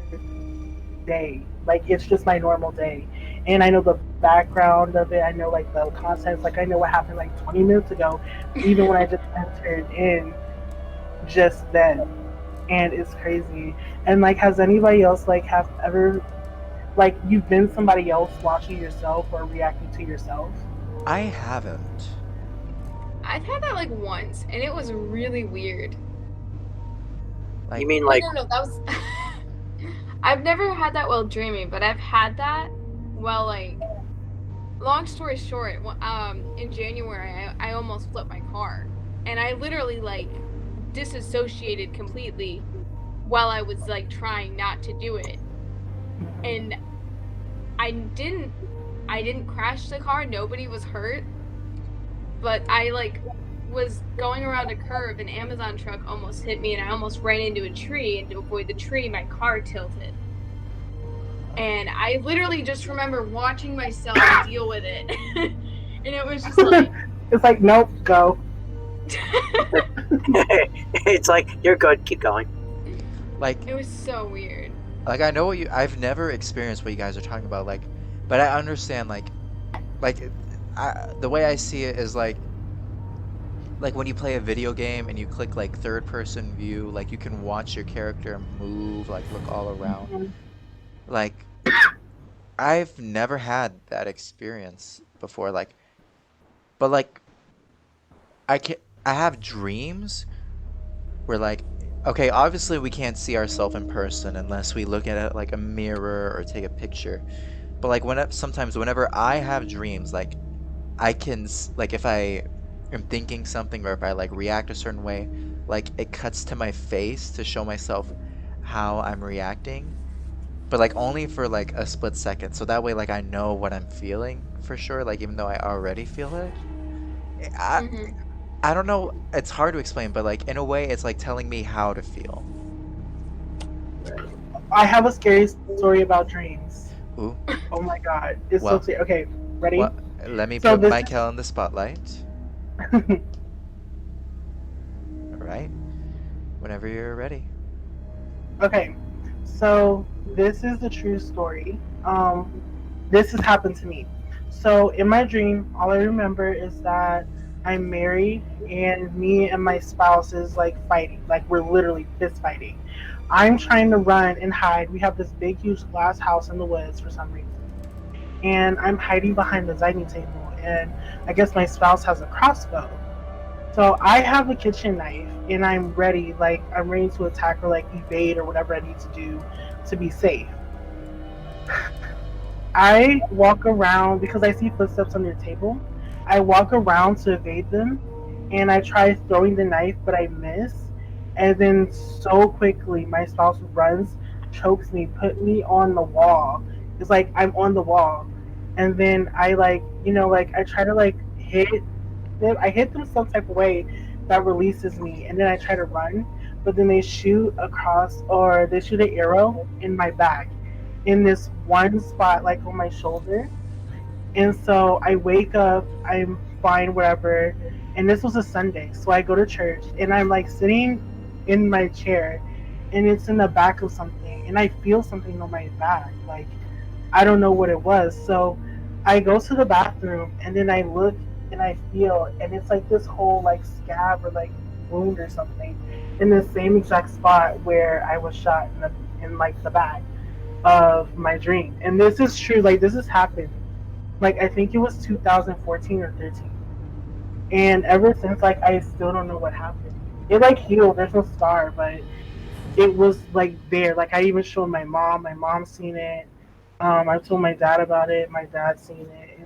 S5: day. Like it's just my normal day. And I know the background of it. I know like the contents. Like I know what happened like 20 minutes ago, even when I just entered in just then. And it's crazy. And like, has anybody else like have ever like you've been somebody else watching yourself or reacting to yourself?
S1: I haven't.
S3: I've had that like once, and it was really weird.
S1: Like,
S2: you mean like
S3: No, that was. I've never had that while dreaming, but I've had that while like. Long story short, in January, I almost flipped my car, and I literally like disassociated completely while I was like trying not to do it, and I didn't crash the car. Nobody was hurt. But I like was going around a curve, an Amazon truck almost hit me, and I almost ran into a tree. And to avoid the tree, my car tilted. And I literally just remember watching myself deal with it. And it was just like
S5: It's like, nope, go.
S2: It's like, you're good, keep going.
S1: Like,
S3: it was so weird.
S1: like I know what you. I've never experienced what you guys are talking about. Like, but I understand. Like, the way I see it is like when you play a video game and you click like third person view, like you can watch your character move, like look all around.
S5: Mhm.
S1: Like, I've never had that experience before. Like, but like I have dreams where like, okay, obviously we can't see ourselves in person unless we look at it like a mirror or take a picture. But like sometimes whenever I have dreams, like I can like if I am thinking something or if I like react a certain way, like it cuts to my face to show myself how I'm reacting, but like only for like a split second. So that way like I know what I'm feeling for sure, like even though I already feel it. I
S3: Mm-hmm.
S1: I don't know, it's hard to explain, but like in a way it's like telling me how to feel.
S5: I have a scary story about dreams.
S1: Ooh,
S5: Oh my god, it's so
S1: well,
S5: scary. Okay, ready?
S1: well, let me
S5: So
S1: put
S5: this
S1: Michael in the spotlight. All right, whenever you're ready.
S5: Okay, so this is the true story. This has happened to me. So in my dream, all I remember is that I'm married and me and my spouse is like fighting, like we're literally fist fighting. I'm trying to run and hide. We have this big, huge glass house in the woods for some reason, and I'm hiding behind the dining table. And I guess my spouse has a crossbow. So I have a kitchen knife and I'm ready, like I'm ready to attack or like evade or whatever I need to do to be safe. I walk around because I see footsteps on your table. I walk around to evade them and I try throwing the knife but I miss. And then so quickly my spouse runs, chokes me, put me on the wall. It's like I'm on the wall. And then I like, like I try to like hit them. I hit them some type of way that releases me, and then I try to run, but then they shoot across or they shoot an arrow in my back, in this one spot, like on my shoulder. And so I wake up, I'm fine, whatever. And this was a Sunday, so I go to church, and I'm like sitting in my chair, and it's in the back of something, and I feel something on my back, like I don't know what it was. So I go to the bathroom and then I look and I feel, and it's like this whole like scab or like wound or something in the same exact spot where I was shot in like the back of my dream. And this is true, like this has happened. Like I think it was 2014 or 13. And ever since, like I still don't know what happened. It like healed, there's no scar, but it was like there. Like I even showed my mom. My mom seen it. I told my dad about it. My dad seen it.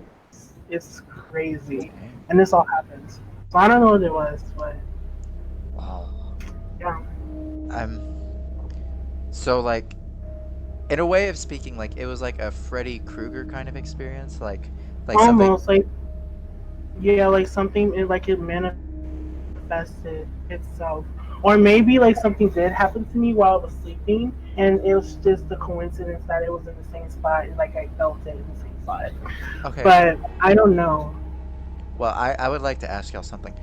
S5: It's crazy,
S1: Dang.
S5: and this all happens. So I don't know what it was, but
S1: Wow.
S5: yeah,
S1: I'm so like in a way of speaking, like it was like a Freddy Krueger kind of experience, like something.
S5: almost like yeah, like something like it manifested itself, or maybe like something did happen to me while I was sleeping, and it was just a coincidence that it was in the same spot, and like I felt it in the same spot.
S1: Okay,
S5: But I don't know.
S1: well, I would like to ask y'all something.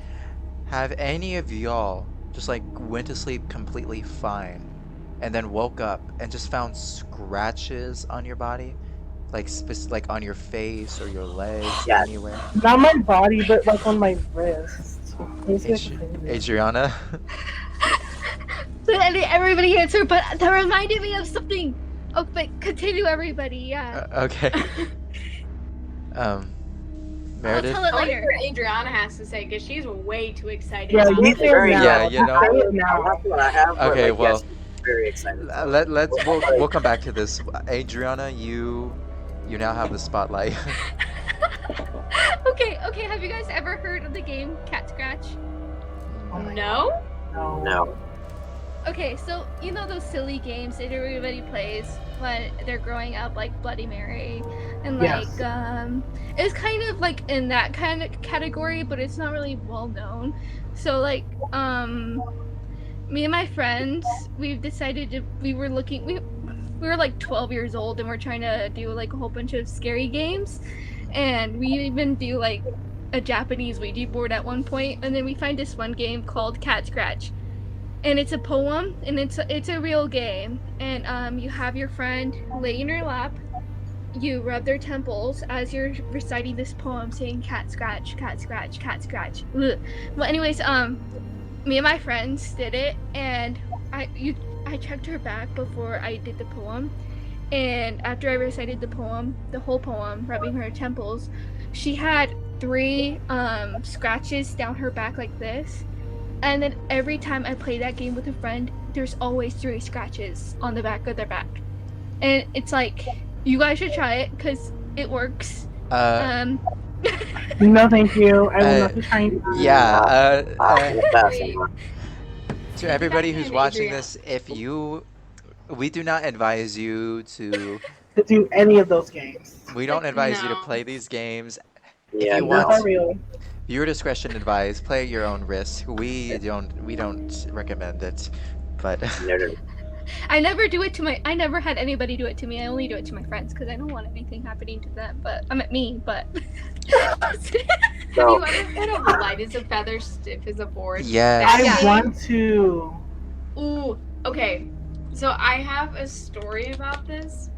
S1: Have any of y'all just like went to sleep completely fine and then woke up and just found scratches on your body? Like like on your face or your legs,
S2: Yes.
S1: anywhere?
S5: Not my body, but like on my wrist. Let me see if I can find it.
S1: Adriana?
S4: Everybody answer, but that reminded me of something. Oh, but continue, everybody. Yeah.
S1: Okay. Um,
S4: I'll
S1: Meredith?
S4: tell it
S3: I wonder
S4: later.
S3: what Adriana has to say because she's way too excited.
S5: Yeah,
S3: about
S5: you
S3: this.
S5: say it
S2: Very
S5: now.
S1: Yeah, you know.
S5: Say it now.
S2: That's what I have. But
S1: Okay,
S2: like,
S1: well,
S2: yes, very excited.
S1: we'll come back to this. Adriana, you now have the spotlight.
S4: Okay. Have you guys ever heard of the game Cat Scratch?
S5: Oh my
S3: No?
S5: God. No.
S2: No.
S4: Okay, so you know those silly games that everybody plays when they're growing up, like Bloody Mary, and like
S5: Yes.
S4: it's kind of like in that kind of category, but it's not really well known. So like me and my friends, we've decided to. We were like 12 years old, and we're trying to do like a whole bunch of scary games, and we even do like a Japanese Ouija board at one point, and then we find this one game called Cat Scratch, and it's a poem, and it's a real game, and you have your friend lay in your lap, you rub their temples as you're reciting this poem saying cat scratch, cat scratch, cat scratch. Ugh. Well, anyways, me and my friends did it, and I checked her back before I did the poem, and after I recited the whole poem, rubbing her temples, she had three scratches down her back like this. And then every time I play that game with a friend, there's always three scratches on the back of their back. And it's like, you guys should try it because it works.
S1: Uh,
S4: Um,
S5: No, thank you. I will
S1: uh,
S5: not be trying that.
S1: yeah.
S2: That's
S3: Wait,
S1: To
S3: take it back
S1: everybody
S3: to
S1: who's
S3: an
S1: watching
S3: Adriana.
S1: this, we do not advise you
S5: To do any of those games.
S1: we don't
S3: Like,
S1: advise you to
S3: no.
S1: play these games. If
S2: yeah,
S1: you
S5: Those are
S2: no.
S1: want,
S5: real.
S1: viewer discretion advised. Play at your own risk. We don't recommend it. But
S2: No, no.
S4: I never had anybody do it to me. I only do it to my friends because I don't want anything happening to them. But I'm at me. But
S3: Have
S2: So,
S3: you ever heard of light as a feather, stiff as a board?
S1: yes.
S5: I
S3: That game?
S5: want to.
S3: Ooh, okay. So I have a story about this,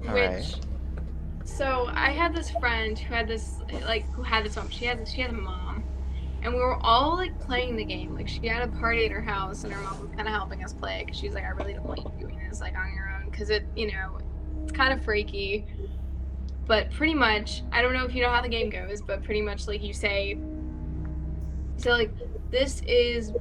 S1: All
S3: which
S1: right.
S3: so I had this friend who had this mom. She had a mom, and we were all like playing the game. Like she had a party at her house, and her mom was kind of helping us play because she's like, I really don't want you doing this like on your own because it's kind of freaky. But pretty much, I don't know if you know how the game goes, but pretty much like you say, so like this is,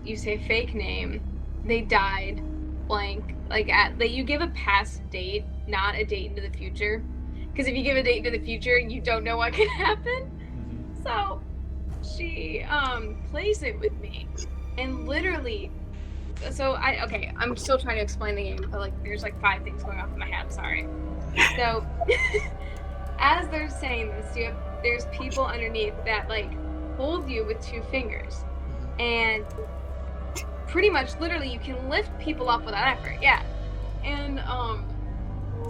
S3: you say fake name, they died, blank, like you give a past date, not a date into the future, because if you give a date into the future, you don't know what can happen. So she plays it with me, and literally, I'm still trying to explain the game, but like there's like 5 things going off in my head. I'm sorry. So as they're saying this, there's people underneath that like hold you with 2 fingers, and pretty much literally you can lift people up without effort. Yeah. And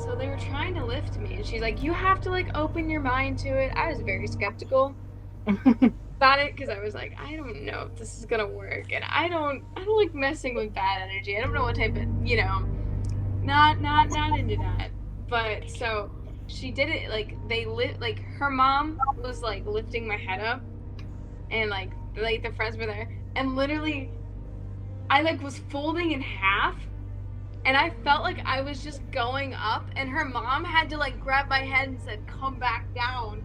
S3: so they were trying to lift me, and she's like, you have to like open your mind to it. I was very skeptical about it because I was like, I don't know if this is gonna work, and I don't like messing with bad energy. I don't know what type of not into that. But so she did it, like like her mom was like lifting my head up, and like the friends were there, and literally I like was folding in half, and I felt like I was just going up, and her mom had to like grab my head and said, come back down.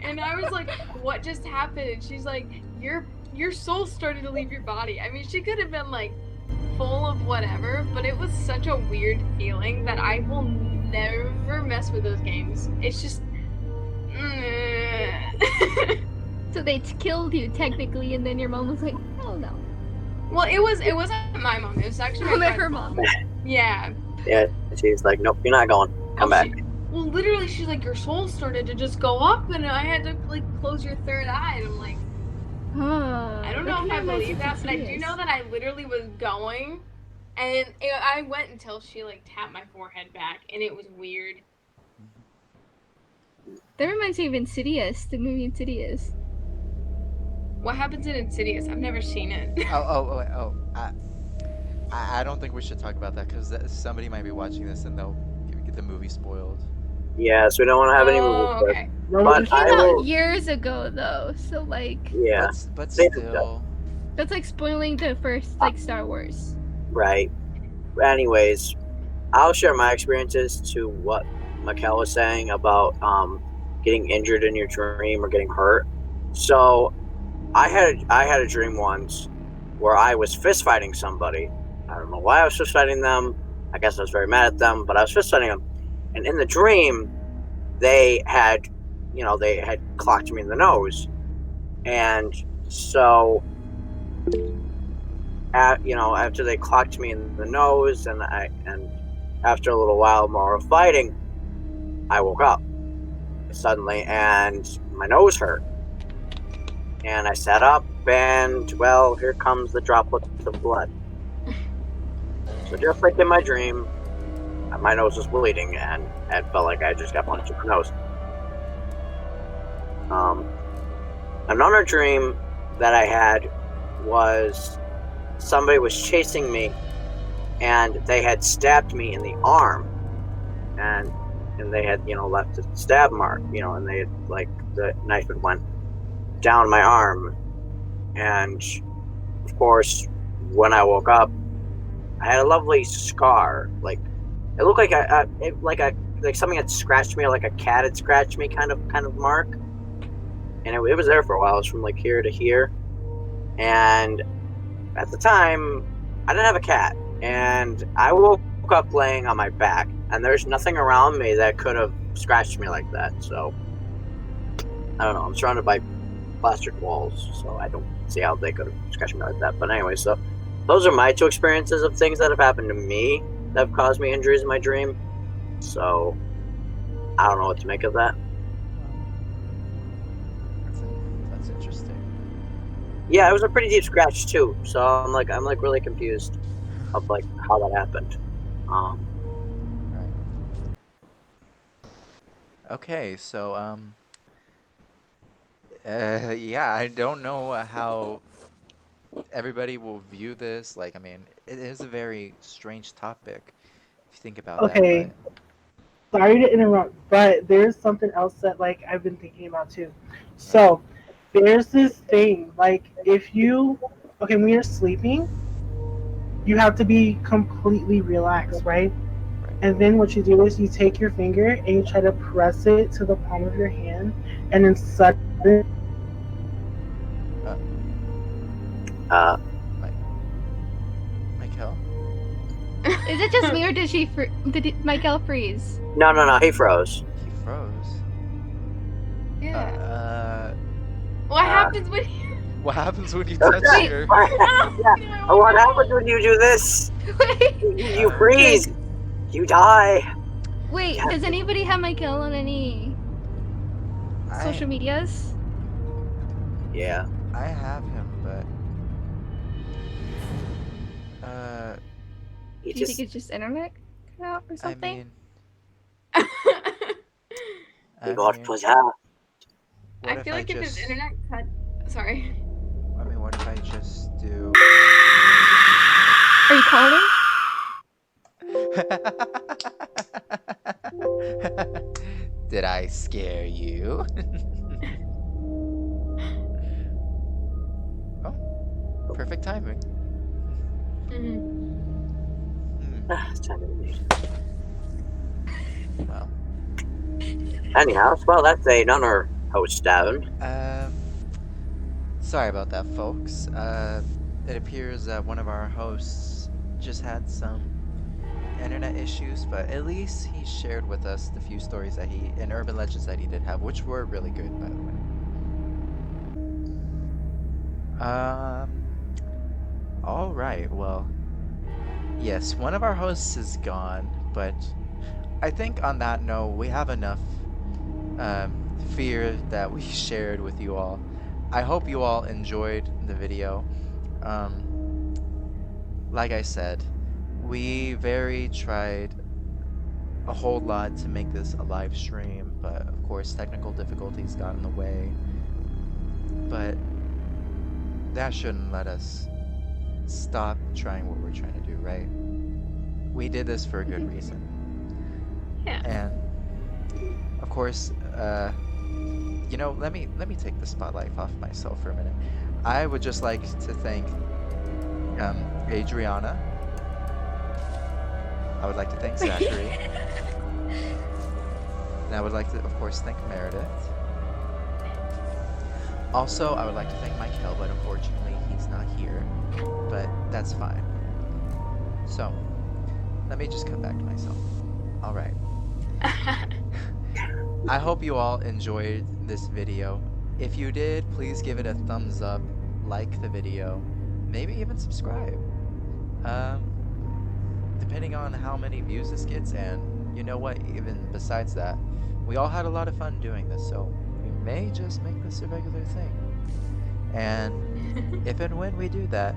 S3: And I was like, what just happened? And she's like, your soul started to leave your body. I mean, she could have been like full of whatever, but it was such a weird feeling that I will never mess with those games. It's just
S4: so they killed you technically, and then your mom was like, oh no.
S3: well, it wasn't my mom. It was actually my
S4: Her mom.
S3: Yeah.
S2: yeah, she's like, nope, you're not going. Come back.
S3: Well, literally, she's like, your soul started to just go up, and I had to like close your third eye, and I'm like, I don't know if I believe that, but I do know that I literally was going, and I went until she like tapped my forehead back, and it was weird.
S4: That reminds me of Insidious, the movie Insidious.
S3: What happens in Insidious? I've never seen it.
S1: I don't think we should talk about that because somebody might be watching this and they'll get the movie spoiled.
S2: Yeah, so we don't want to have any movies.
S3: Okay.
S5: No,
S2: But
S4: It came
S2: I
S4: out
S2: will.
S4: years ago though, so like
S2: Yeah,
S1: But
S2: They-
S1: still.
S4: that's like spoiling the first like Star Wars.
S2: right. Anyways, I'll share my experiences to what Mikkel was saying about getting injured in your dream or getting hurt. So, I had a dream once where I was fist fighting somebody. I don't know why I was fist fighting them. I guess I was very mad at them, but I was fist fighting them. And in the dream, they had clocked me in the nose, and so after they clocked me in the nose, and after a little while more of fighting, I woke up suddenly, and my nose hurt. And I sat up, and well, here comes the droplets of blood. So just like in my dream, my nose was bleeding, and it felt like I just got punched in the nose. Another dream that I had was somebody was chasing me, and they had stabbed me in the arm, and they had left a stab mark, and they had the knife had went down my arm, and of course when I woke up, I had a lovely scar. Like it looked like like something had scratched me, or like a cat had scratched me, kind of mark. And it was there for a while. It was from like here to here. And at the time, I didn't have a cat. And I woke up laying on my back, and there's nothing around me that could have scratched me like that. So I don't know. I'm surrounded by plastic walls, so I don't see how they could have scratched me like that. But anyway, so those are my two experiences of things that have happened to me that have caused me injuries in my dream. So I don't know what to make of that.
S1: That's interesting.
S2: Yeah, it was a pretty deep scratch too. So I'm really confused of how that happened.
S1: Right. Okay, so yeah, I don't know how everybody will view this. Like, I mean, it is a very strange topic if you think about that,
S5: Okay,
S1: but
S5: sorry to interrupt, but there's something else that I've been thinking about too.
S1: right,
S5: So there's this thing if you when you're sleeping, you have to be completely relaxed, right?
S1: right.
S5: And then what you do is you take your finger and you try to press it to the palm of your hand, and then suddenly.
S1: Mike, Michael?
S4: Is it just me or did Michael freeze?
S2: No, he froze.
S1: He froze.
S3: Yeah. What happens when
S1: What happens when you touch
S4: Wait.
S1: your...
S2: What happens when you do this? You freeze. You die.
S4: Wait,
S2: Yeah.
S4: does anybody have Michael on any social medias?
S2: Yeah.
S1: I have him, but...
S2: He
S4: Do you
S2: just
S4: think it's just internet cut out or
S1: I
S4: something?
S1: mean...
S2: he
S1: I
S2: got
S1: mean,
S2: possessed.
S1: what
S3: I
S1: if
S3: feel like if his
S1: just...
S3: internet cut. Sorry.
S1: I mean, what if I just do...
S4: Are you calling?
S1: Did I scare you? Oh, perfect timing.
S2: It's time to leave.
S1: Well,
S2: Anyhow, well, that's another host down.
S1: sorry about that, folks. It appears that one of our hosts just had some internet issues, but at least he shared with us the few stories that and urban legends that he did have, which were really good, by the way. All right, well, yes, one of our hosts is gone, but I think on that note, we have enough fear that we shared with you all. I hope you all enjoyed the video. Like I said, we tried a whole lot to make this a live stream, but of course technical difficulties got in the way. But that shouldn't let us stop trying what we're trying to do, right? We did this for a good reason.
S3: Yeah.
S1: And of course, let me take the spotlight off myself for a minute. I would just like to thank Adriana. I would like to thank Zachary. And I would like to, of course, thank Meredith. Also, I would like to thank Michael, but unfortunately he's not here. But that's fine. So, let me just come back to myself. Alright. I hope you all enjoyed this video. If you did, please give it a thumbs up, like the video, maybe even subscribe. Depending on how many views this gets, and you know what, even besides that, we all had a lot of fun doing this, so we may just make this a regular thing. And if and when we do that,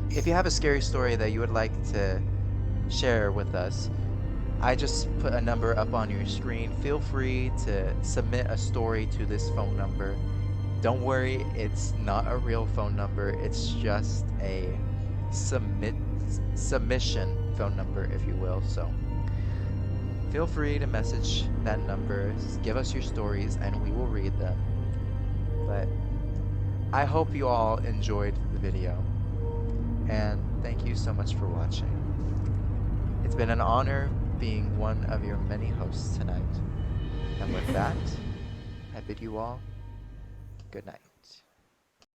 S1: if you have a scary story that you would like to share with us, I just put a number up on your screen. Feel free to submit a story to this phone number. Don't worry, it's not a real phone number. It's just a submission phone number, if you will. So feel free to message that number, give us your stories, and we will read them. But I hope you all enjoyed the video, and thank you so much for watching. It's been an honor being one of your many hosts tonight. And with that, I bid you all good night.